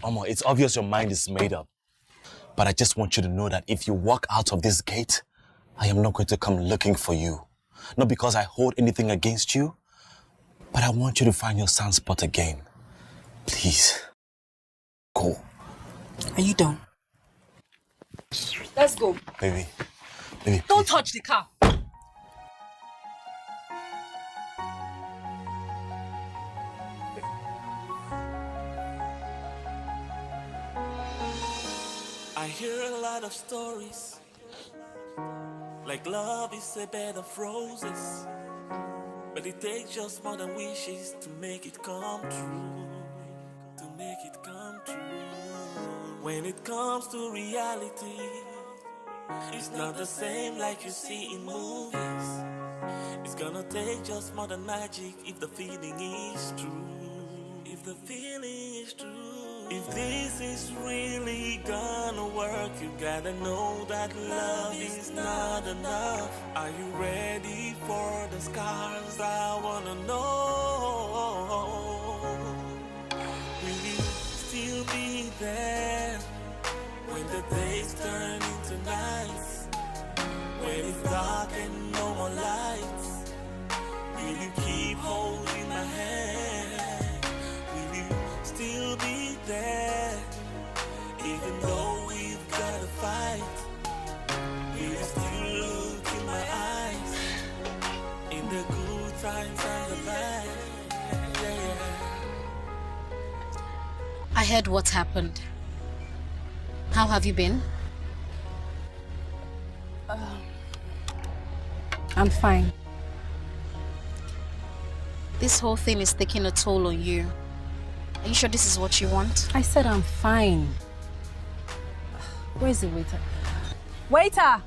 Mama, it's obvious your mind is made up. But I just want you to know that if you walk out of this gate, I am not going to come looking for you. Not because I hold anything against you, but I want you to find your sunspot again. Please. Go. Are you done? Let's go. Baby. Don't touch the car. I hear a lot of stories, like love is a bed of roses, but it takes just more than wishes to make it come true. To make it come true. When it comes to reality, it's not the same like you see in movies. It's gonna take just more than magic if the feeling is true. If the feeling is true. If this is really gonna work, you gotta know that love is not enough. Are you ready for the scars? I wanna know. Will you still be there when the days turn into nights? When it's dark and no more lights, will you keep holding I heard what happened. How have you been? I'm fine. This whole thing is taking a toll on you. Are you sure this is what you want? I said I'm fine. Where's the waiter? Waiter!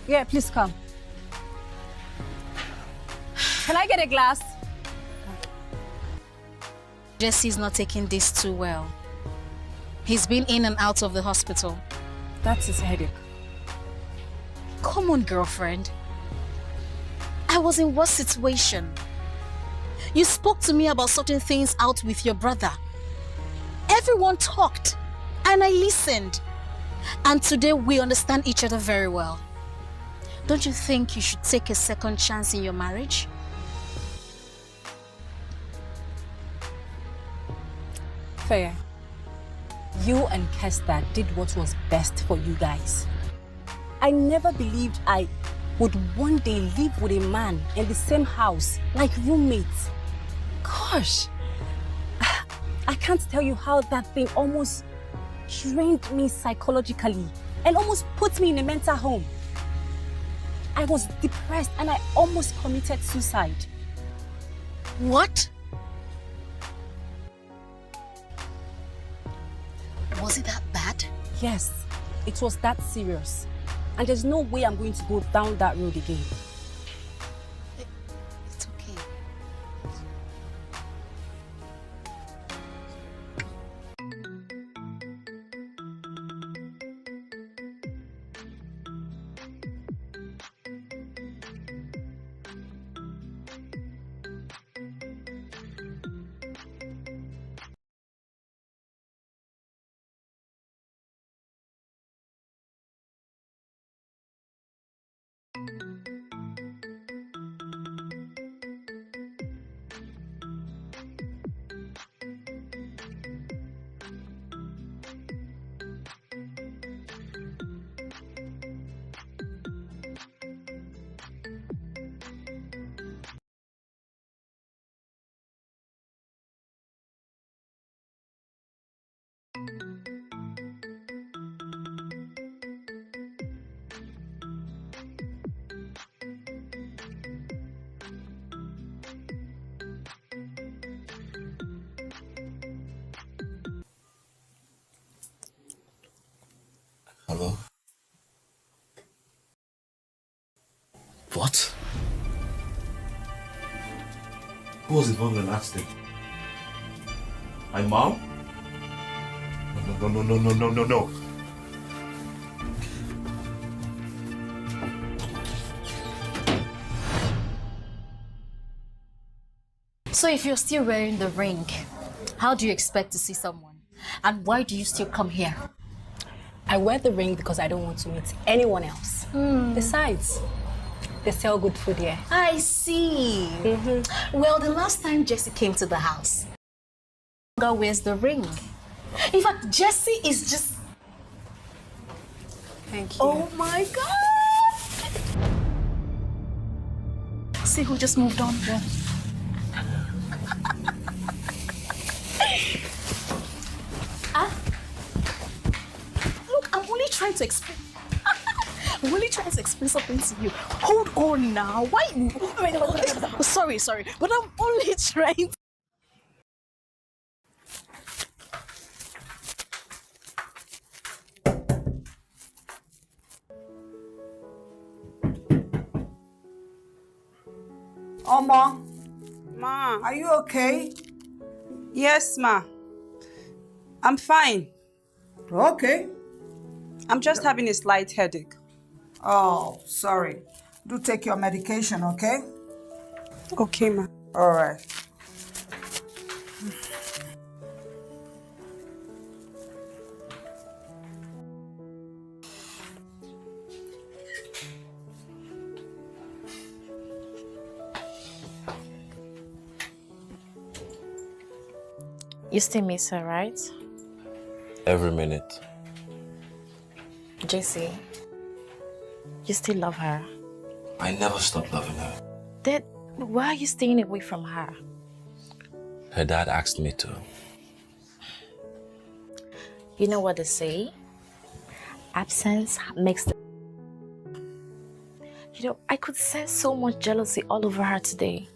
Yeah, please come. Can I get a glass? Jesse's not taking this too well. He's been in and out of the hospital. That's his headache. Come on, girlfriend. I was in worse situation. You spoke to me about sorting things out with your brother. Everyone talked, and I listened. And today we understand each other very well. Don't you think you should take a second chance in your marriage? Fair. You and Kester did what was best for you guys. I never believed I would one day live with a man in the same house, like roommates. Gosh, I can't tell you how that thing almost drained me psychologically and almost put me in a mental home. I was depressed and I almost committed suicide. What? Was it that bad? Yes, it was that serious. And there's no way I'm going to go down that road again. It's okay. Hello? What? Who was involved in an accident? My mom? No. So if you're still wearing the ring, how do you expect to see someone? And why do you still come here? I wear the ring because I don't want to meet anyone else. Besides, they sell good food here. I see. Well, the last time Jesse came to the house, girl wears the ring. In fact, Jesse is just... Thank you. Oh my God! See who just moved on? Look, I'm only trying to explain. I'm only trying to explain something to you. Hold on now. Why? Sorry, but I'm only trying. Oma, Ma. are you okay? Yes, Ma. I'm fine. Okay. I'm just having a slight headache. Oh, sorry. Do take your medication, okay? Okay, Ma. All right. You still miss her, right? Every minute. JC, you still love her. I never stopped loving her. Then why are you staying away from her? Her dad asked me to. You know what they say? Absence makes the... You know, I could sense so much jealousy all over her today.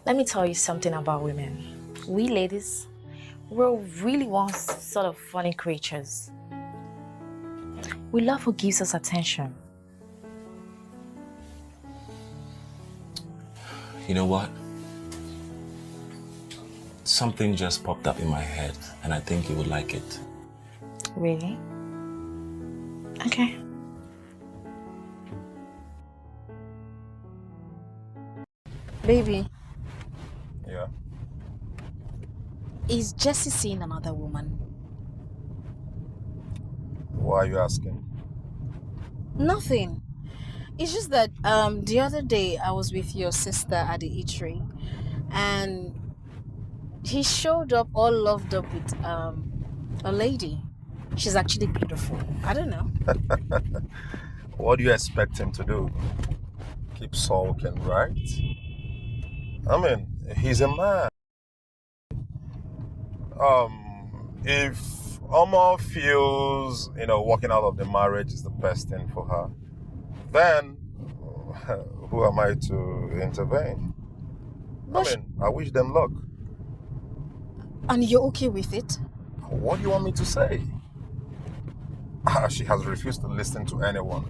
Let me tell you something about women. We ladies, we're really one sort of funny creatures. We love who gives us attention. You know what? Something just popped up in my head, and I think you would like it. Really? Okay. Baby, Yeah. is Jessie seeing another woman? Why are you asking? Nothing. It's just that the other day I was with your sister at the eatery, and he showed up all loved up with a lady. She's actually beautiful. I don't know. What do you expect him to do? Keep sulking, right? I mean, he's a man. If Omar feels, walking out of the marriage is the best thing for her, then who am I to intervene? I wish them luck. And you're okay with it? What do you want me to say? She has refused to listen to anyone.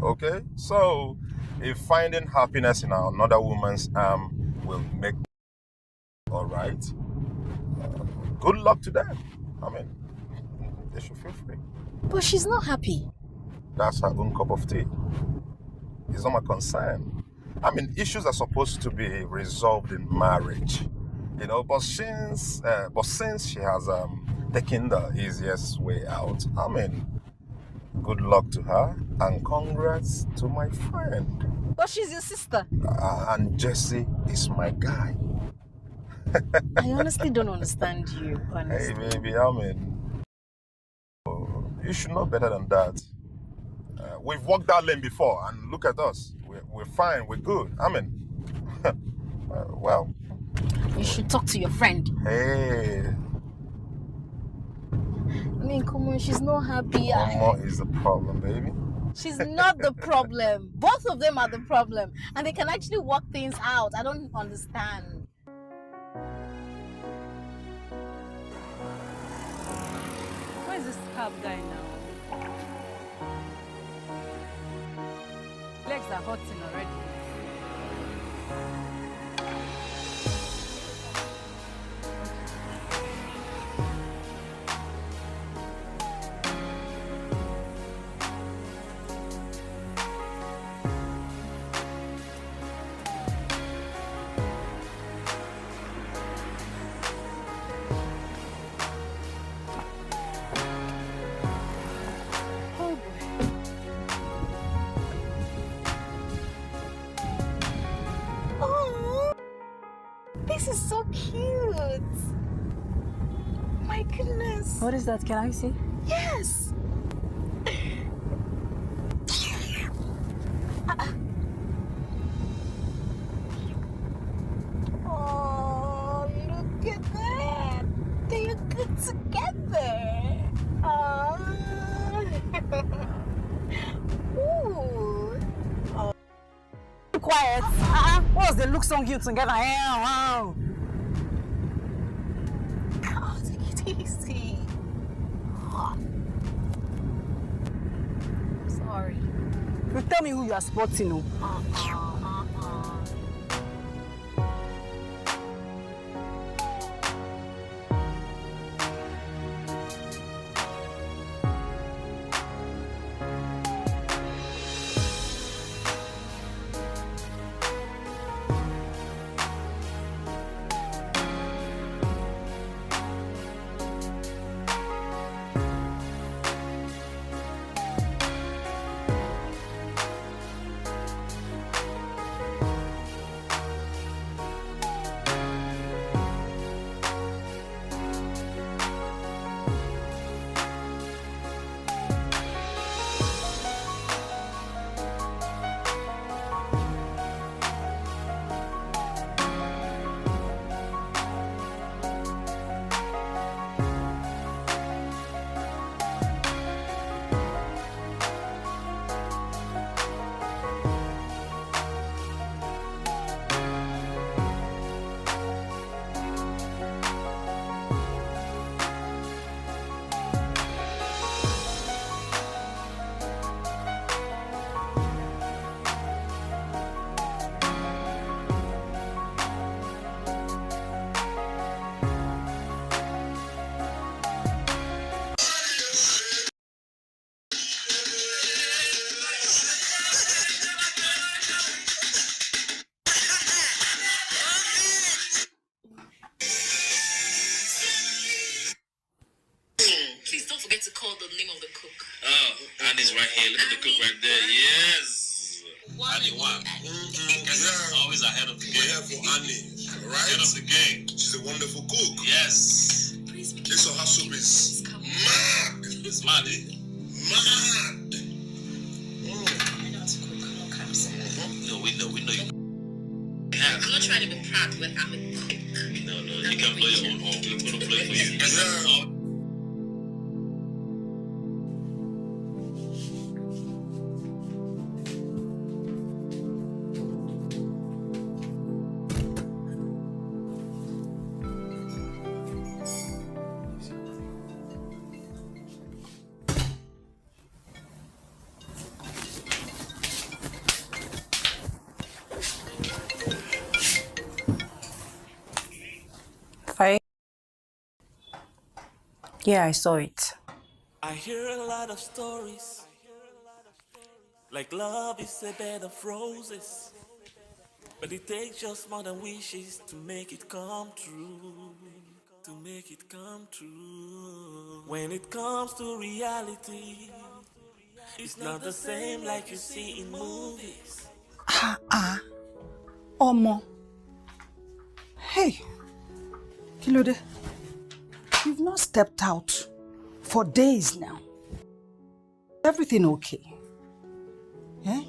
Okay? So, if finding happiness in another woman's arm will make all right, good luck to them. They should feel free. But she's not happy. That's her own cup of tea. It's not my concern. Issues are supposed to be resolved in marriage, but since she has taken the easiest way out, good luck to her and congrats to my friend. But she's your sister. And Jesse is my guy. I honestly don't understand you, honestly. Hey, baby, you should know better than that. We've walked that lane before, and look at us. We're fine, we're good. Well. You should talk to your friend. Hey. Come on, she's not happy. Mama is the problem, baby. She's not the problem. Both of them are the problem. And they can actually work things out. I don't understand. Where is this cab guy now? Legs are hurting already. This is so cute. My goodness. What is that? Can I see? Yes. Oh, look at that. They are good together. Oh. Ooh. Oh. Quiet. What's they look so cute together? Wow. Oh, take it easy. Oh. Sorry. You tell me who you are sporting. Oh, Annie's right here. Look at the cook right there. Yes. Annie one. Always ahead of the game. We're here for Annie, right? Ahead of the game. She's a wonderful cook. Yes. This her soup is mad. It's mad, eh? Mad. I know how to cook. I'm not kind No, we know you. I'm not trying to be proud, but I'm a cook. No, you can play your own home. We're going to play for you. Yeah. Yeah, I saw it. I hear a lot of stories, like love is a bed of roses, but it takes just more than wishes to make it come true, to make it come true. When it comes to reality, it's not the same like you see in movies. Omo. Hey, Kilode. You've not stepped out for days now. Everything okay? Eh?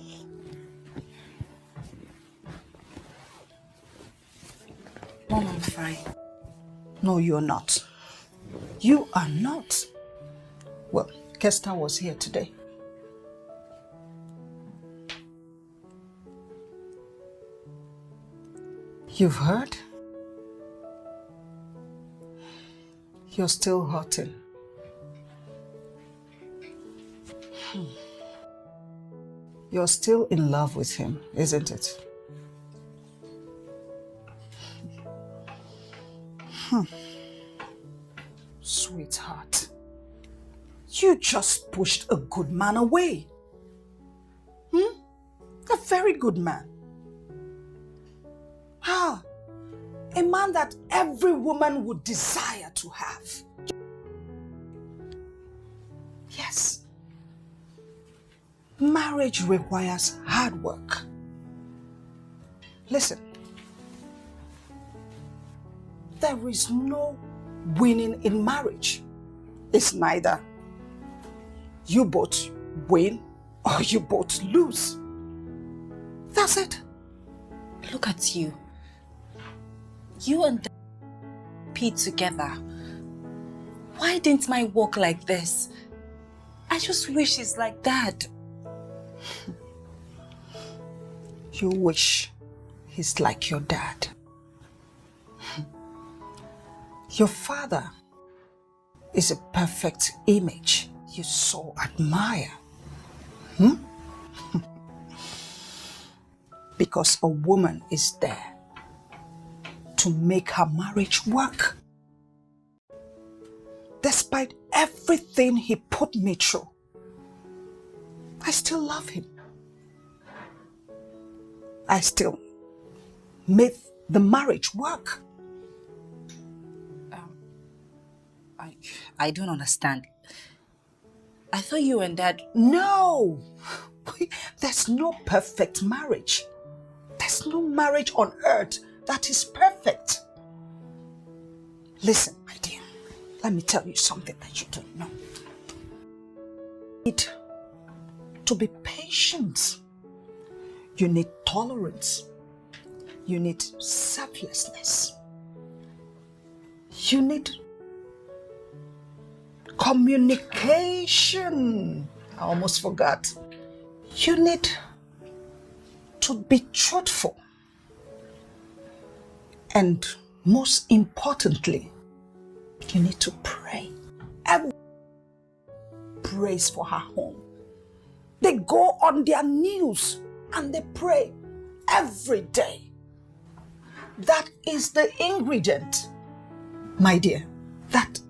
Mom, I'm fine. No, you're not. You are not. Well, Kester was here today. You've heard? You're still hurting. You're still in love with him, isn't it? Sweetheart, you just pushed a good man away. A very good man. A man that every woman would desire to have. Yes. Marriage requires hard work. Listen, there is no winning in marriage. It's neither you both win or you both lose. That's it. Look at you. You and Pete together. Why didn't mine work like this? I just wish it's like that. You wish he's like your dad. Your father is a perfect image you so admire. Because a woman is there to make her marriage work. Despite everything he put me through, I still love him. I still made the marriage work. I don't understand. I thought you and Dad... No! There's no perfect marriage. There's no marriage on earth that is perfect. Listen, my dear, let me tell you something that you don't know. You need to be patient. You need tolerance. You need selflessness. You need communication. I almost forgot. You need to be truthful. And most importantly, you need to pray. Everyone prays for her home. They go on their knees and they pray every day. That is the ingredient. My dear, that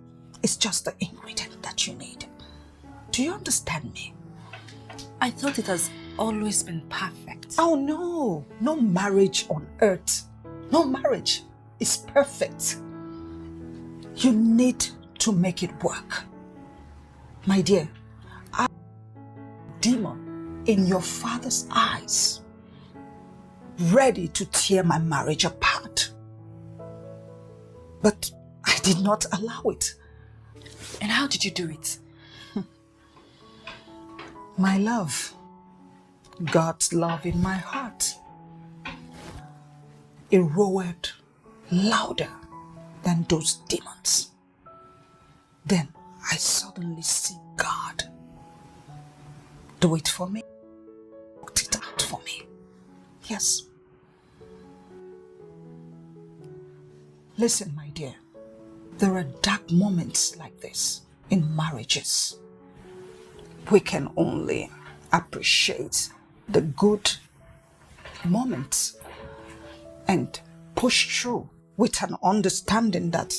is just the ingredient that you need. Do you understand me? I thought it has always been perfect. Oh no, no marriage on earth. No marriage is perfect. You need to make it work. My dear, demon in your father's eyes, ready to tear my marriage apart. But I did not allow it. And how did you do it? My love, God's love in my heart, it roared louder than those demons. Then I suddenly see God do it for me, worked it out for me. Yes. Listen, my dear, there are dark moments like this in marriages. We can only appreciate the good moments and push through with an understanding that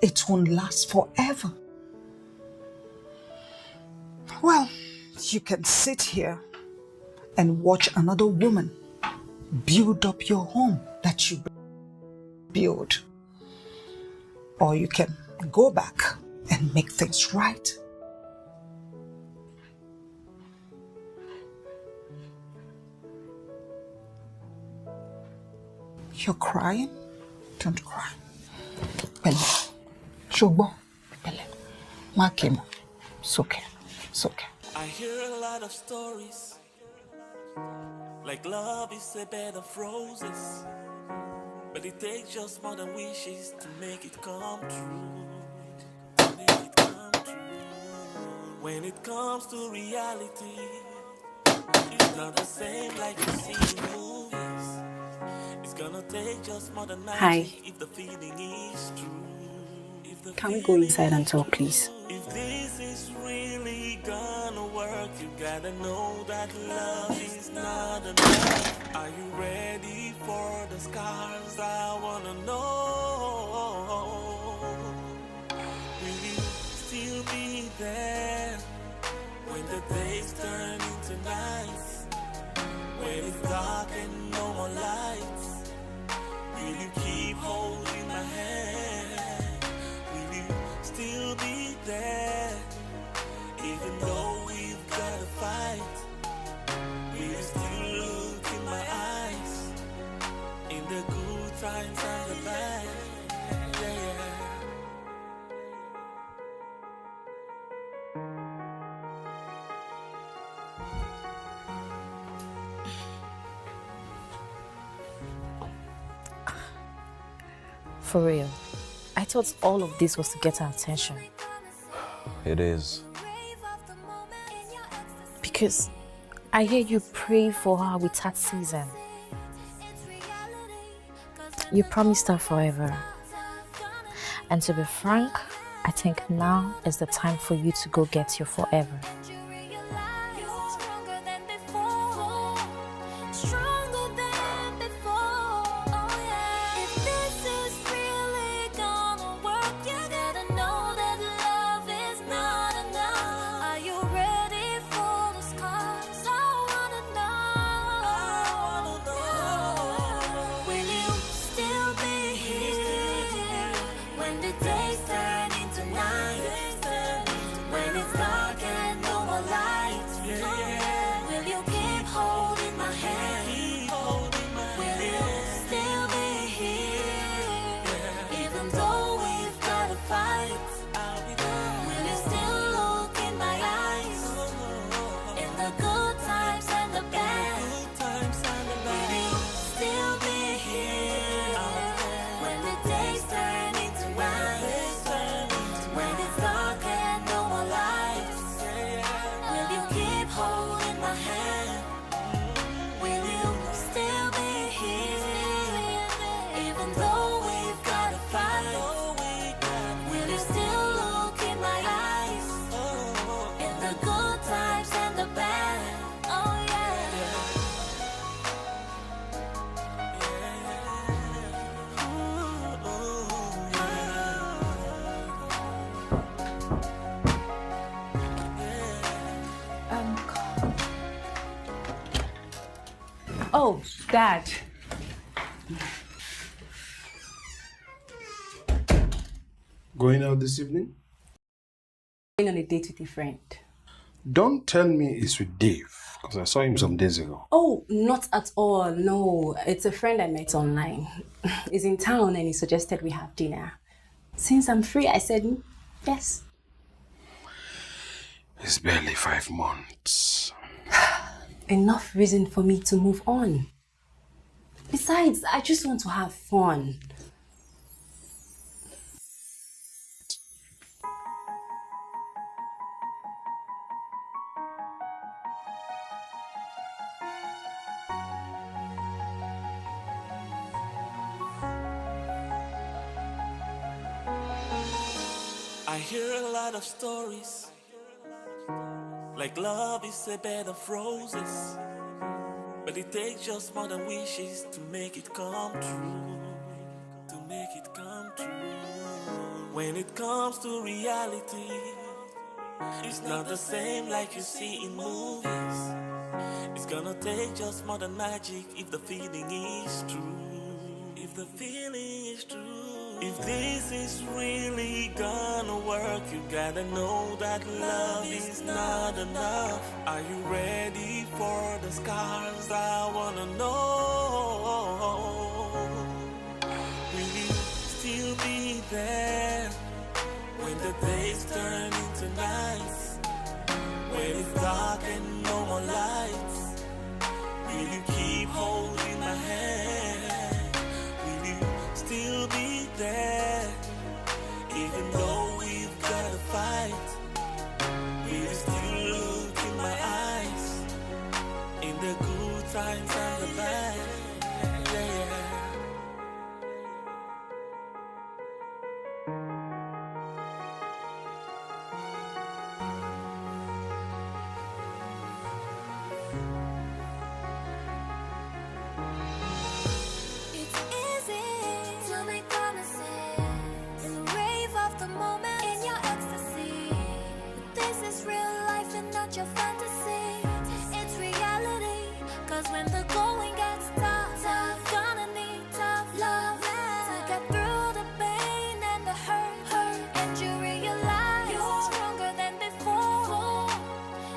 it won't last forever. Well, you can sit here and watch another woman build up your home that you build. Or you can go back and make things right. You're crying? Don't cry. Pele. Shogbo. Pele. Makemo. It's okay. It's okay. I hear a lot of stories, like love is a bed of roses, but it takes just more than wishes to make it come true. Make it come true. When it comes to reality, it's not the same like you see in movies. It's gonna take just more than magic. Hi. If the feeling is true. Can we go inside and talk, please? If this is really gonna work, you gotta know that love is not enough. Are you ready for the scars? I wanna know. Will you still be there when the days turn into nights? When it's dark and no more lights, will you keep holding my hand? Will you still be there, even though we've got to fight? Will you still look in my eyes, in the good times and the bad? Yeah. For real, I thought all of this was to get our attention. It is. Because I hear you pray for her with that season. You promised her forever. And to be frank, I think now is the time for you to go get your forever. Oh, Dad. Going out this evening? Going on a date with a friend. Don't tell me it's with Dave, because I saw him some days ago. Oh, not at all. No, it's a friend I met online. He's in town and he suggested we have dinner. Since I'm free, I said yes. It's barely 5 months. Enough reason for me to move on. Besides, I just want to have fun. I hear a lot of stories, like love is a bed of roses, but it takes just more than wishes to make it come true, to make it come true. When it comes to reality, it's not the same like you see in movies. It's gonna take just more than magic if the feeling is true, if the feeling is true. If this is really gonna work, you gotta know that love is not enough. Are you ready for the scars? I wanna know. Will you still be there when the days turn into nights? When it's dark and no more lights, will you keep holding my hand? Will you still be there, even though we've got to fight? Will you still look in my eyes, in the good times and the bad? Yeah. It's easy to make promises and rave off the moment in your ecstasy. But this is real life and not your fantasy. It's reality, 'cause when the going gets tough, gonna need tough love to get through the pain and the hurt. And you realize you're stronger than before,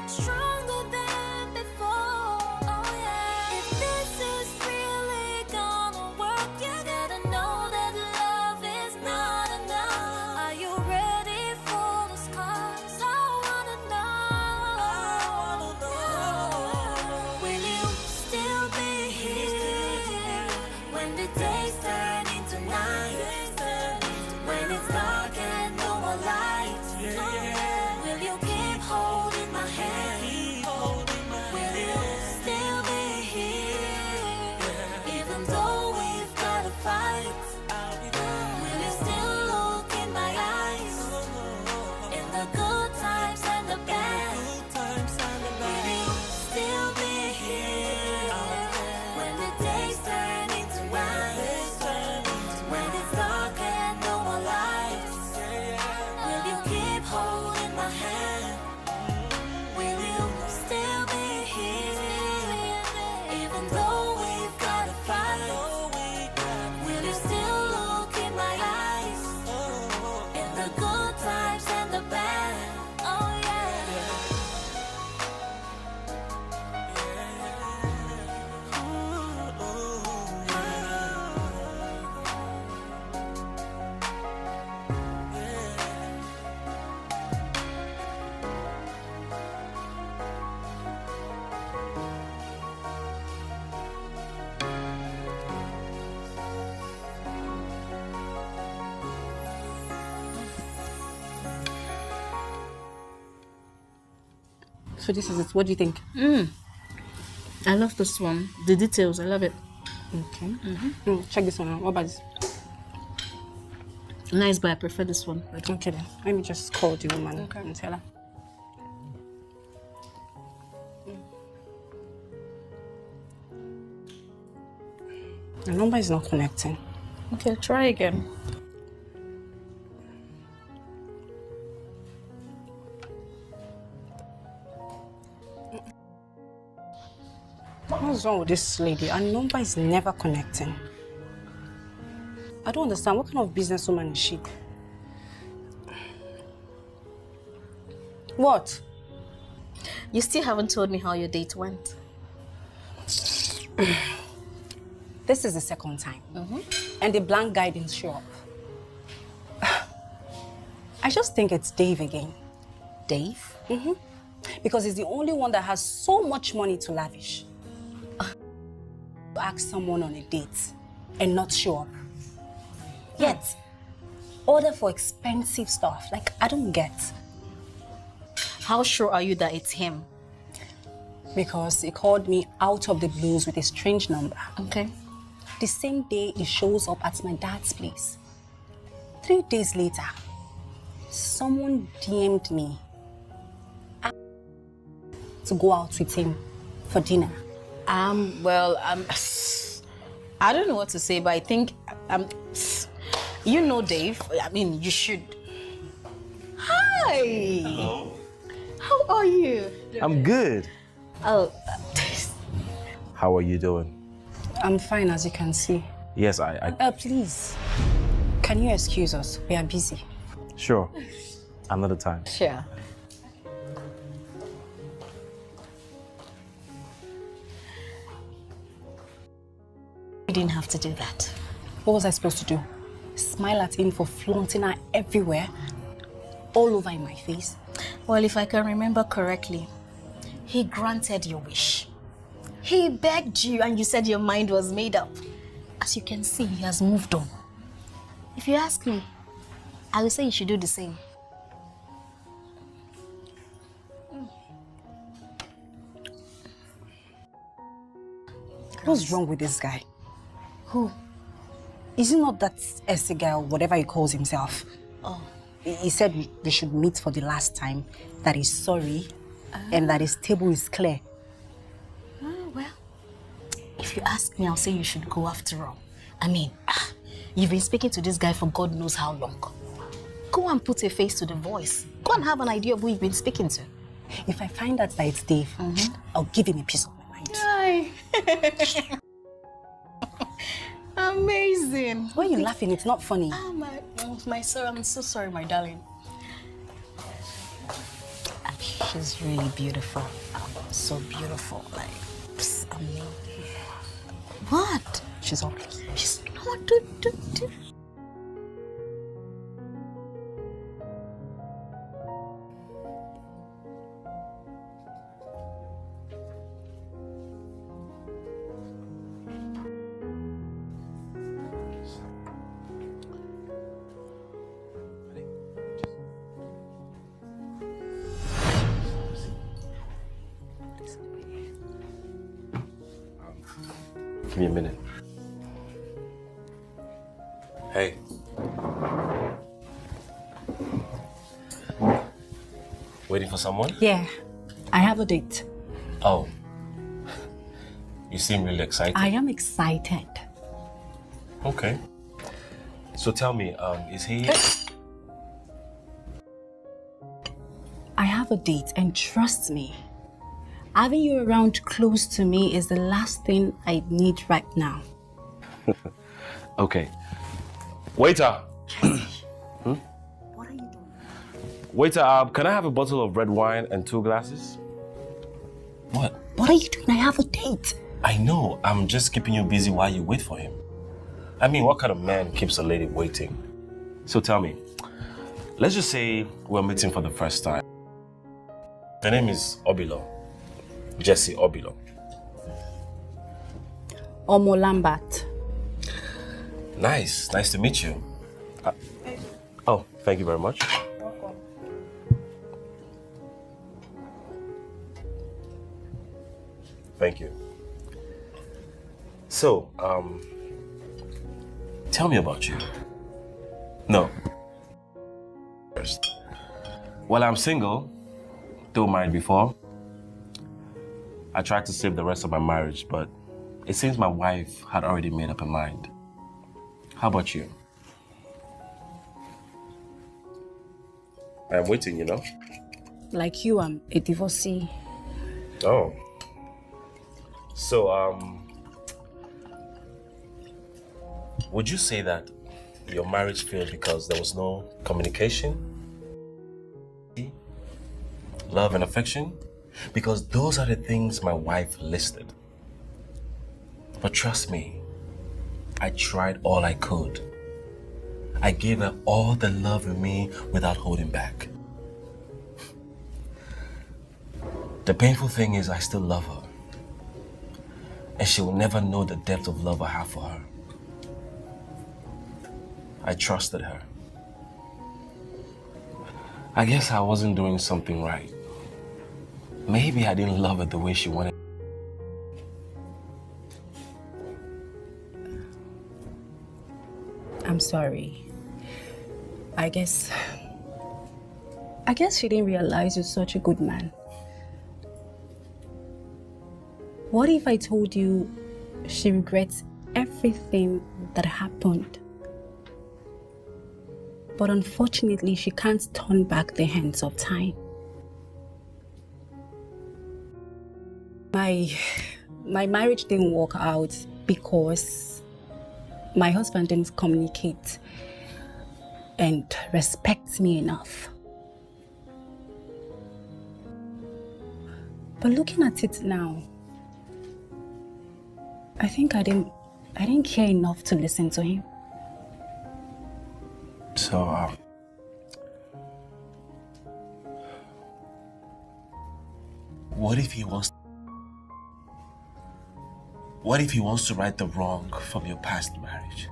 stronger than before. Oh yeah. If this is really gonna work, you gotta know that love is not enough. Are you ready for the scars? I wanna know. Will you still be here when the days turn into nights? When it's dark and no more lights, will you keep holding my hand? Will you still be here even though we've got to fight? Will you still look in my eyes, in the good times and the bad? Will you still be here when the days turn into nights? When it's dark and no more lights, will you keep holding my hand? Will you still be here even though we've got to fight? Will you still look in my eyes, in the good times and the bad? Oh yeah. So this is it. What do you think? I love this one. The details, I love it. Okay. Check this one out. What about this? Nice, but I prefer this one. Okay then. Let me just call the woman and tell her. The number is not connecting. Okay, try again. What's wrong with this lady? Her number is never connecting. I don't understand. What kind of businesswoman is she? What? You still haven't told me how your date went. This is the second time. And the blank guy didn't show up. I just think it's Dave again. Dave? Because he's the only one that has so much money to lavish. To ask someone on a date and not show up. Yet, order for expensive stuff. Like, I don't get. How sure are you that it's him? Because he called me out of the blues with a strange number. Okay. The same day he shows up at my dad's place. 3 days later, someone DM'd me to go out with him for dinner. Well, I don't know what to say, but I think, you know Dave. I mean, you should. Hi. Hello. How are you? I'm good. Oh. How are you doing? I'm fine, as you can see. Yes, I... Please, can you excuse us? We are busy. Sure. Another time. Sure. You didn't have to do that. What was I supposed to do? Smile at him for flaunting her everywhere? All over in my face? Well, if I can remember correctly, he granted your wish. He begged you and you said your mind was made up. As you can see, he has moved on. If you ask me, I will say you should do the same. What's wrong with this guy? Who? Is he not that Essie guy or whatever he calls himself? Oh. He said we should meet for the last time, that he's sorry, and that his table is clear. Oh, well, if you ask me, I'll say you should go after all. I mean, you've been speaking to this guy for God knows how long. Go and put a face to the voice. Go and have an idea of who you've been speaking to. If I find out that it's Dave, I'll give him a piece of my mind. Hi. Amazing. Why are you laughing? It's not funny. My sorry, I'm so sorry, my darling. She's really beautiful. So beautiful. Like, amazing. What? She's ugly. She's not. Give me a minute. Hey. Waiting for someone? Yeah, I have a date. Oh. You seem really excited. I am excited. Okay. So tell me, is he... I have a date, and trust me, having you around close to me is the last thing I need right now. Okay. Waiter! What are you doing? Waiter, can I have a bottle of red wine and 2 glasses? What? What are you doing? I have a date. I know. I'm just keeping you busy while you wait for him. I mean, what kind of man keeps a lady waiting? So tell me, let's just say we're meeting for the first time. Her name is Obilo. Jesse Obilo. Omo Lambert. Nice. Nice to meet you. Oh, thank you very much. Welcome. Thank you. So, tell me about you. No. First. Well, I'm single, though married before. I tried to save the rest of my marriage, but it seems my wife had already made up her mind. How about you? I'm waiting, you know? Like you, I'm a divorcee. Oh. So, would you say that your marriage failed because there was no communication, love and affection? Because those are the things my wife listed. But trust me, I tried all I could. I gave her all the love in me without holding back. The painful thing is I still love her. And she will never know the depth of love I have for her. I trusted her. I guess I wasn't doing something right. Maybe I didn't love her the way she wanted. I'm sorry. I guess she didn't realize you're such a good man. What if I told you she regrets everything that happened? But unfortunately, she can't turn back the hands of time. My marriage didn't work out because my husband didn't communicate and respect me enough. But looking at it now, I think I didn't care enough to listen to him. So, what if he wants to right the wrong from your past marriage?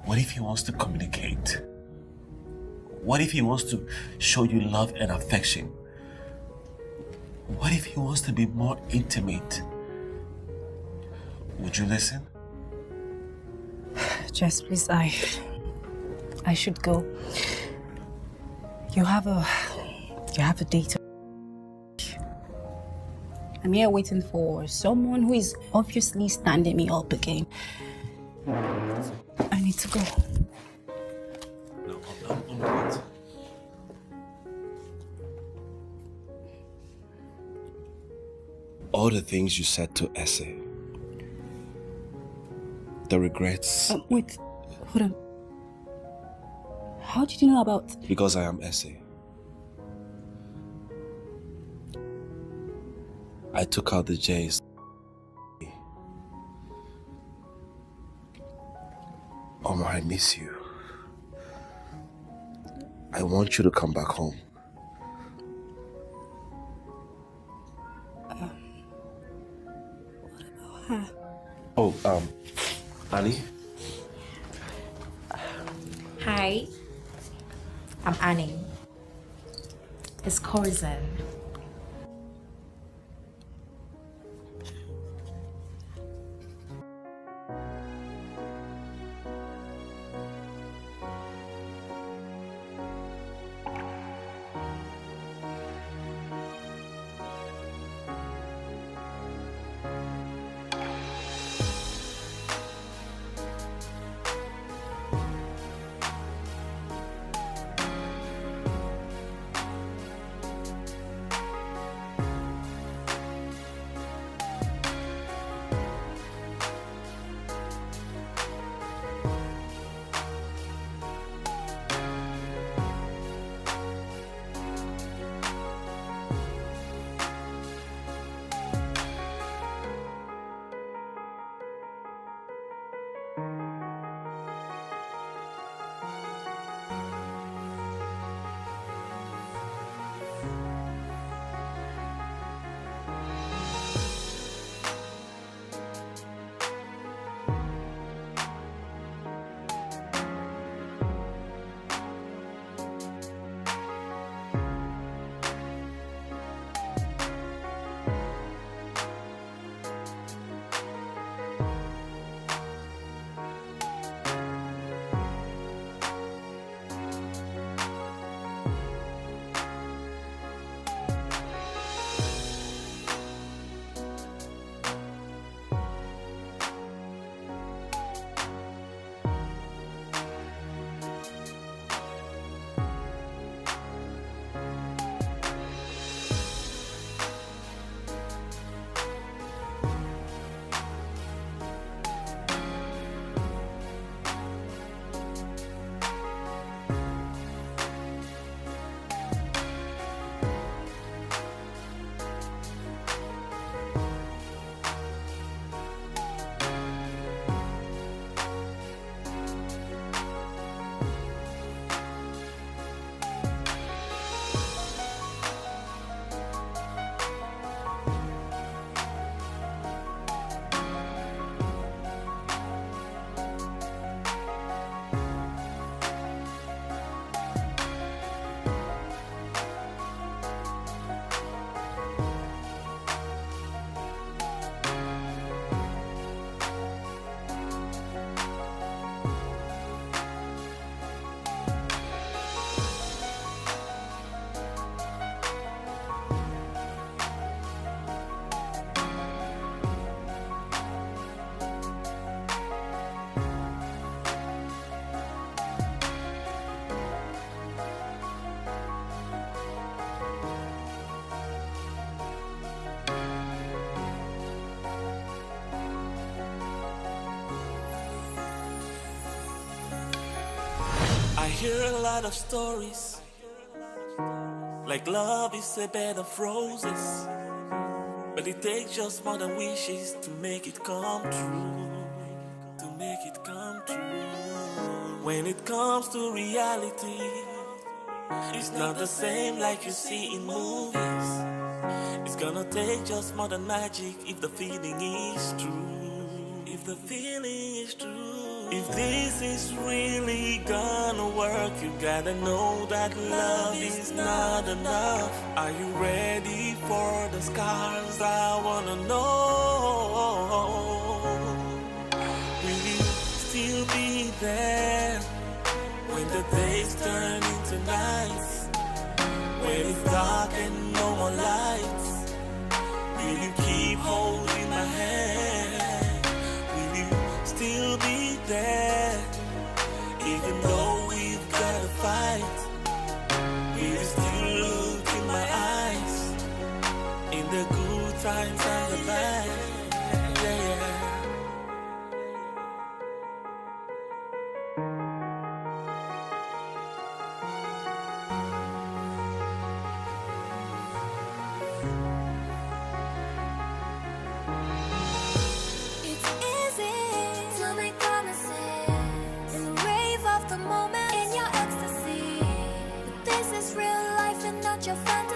What if he wants to communicate? What if he wants to show you love and affection? What if he wants to be more intimate? Would you listen? Jess, please, I should go. You have a date. I'm here waiting for someone who is obviously standing me up again. I need to go. No, I'm not. All the things you said to Essie, the regrets. Wait, hold on. How did you know about? Because I am Essie. I took out the J's. Omar, I miss you. I want you to come back home. Oh, Annie? Hi, I'm Annie. It's Corzin. I hear a lot of stories, like love is a bed of roses, but it takes just more than wishes to make it come true. To make it come true. When it comes to reality, it's not the same like you see in movies. It's gonna take just more than magic if the feeling is true. If the feeling is true. If this is really gonna work, you gotta know that love is not enough. Are you ready for the scars? I wanna know. Will you still be there when the days turn into nights? When it's dark and no more lights, will you keep holding my hand? Will you still be there, even though we've got to fight? Will you still look in my eyes, in the good times and the bad? Yeah, yeah. It's easy to make promises in the rave of the moment in your ecstasy. But this is real life and not your fantasy.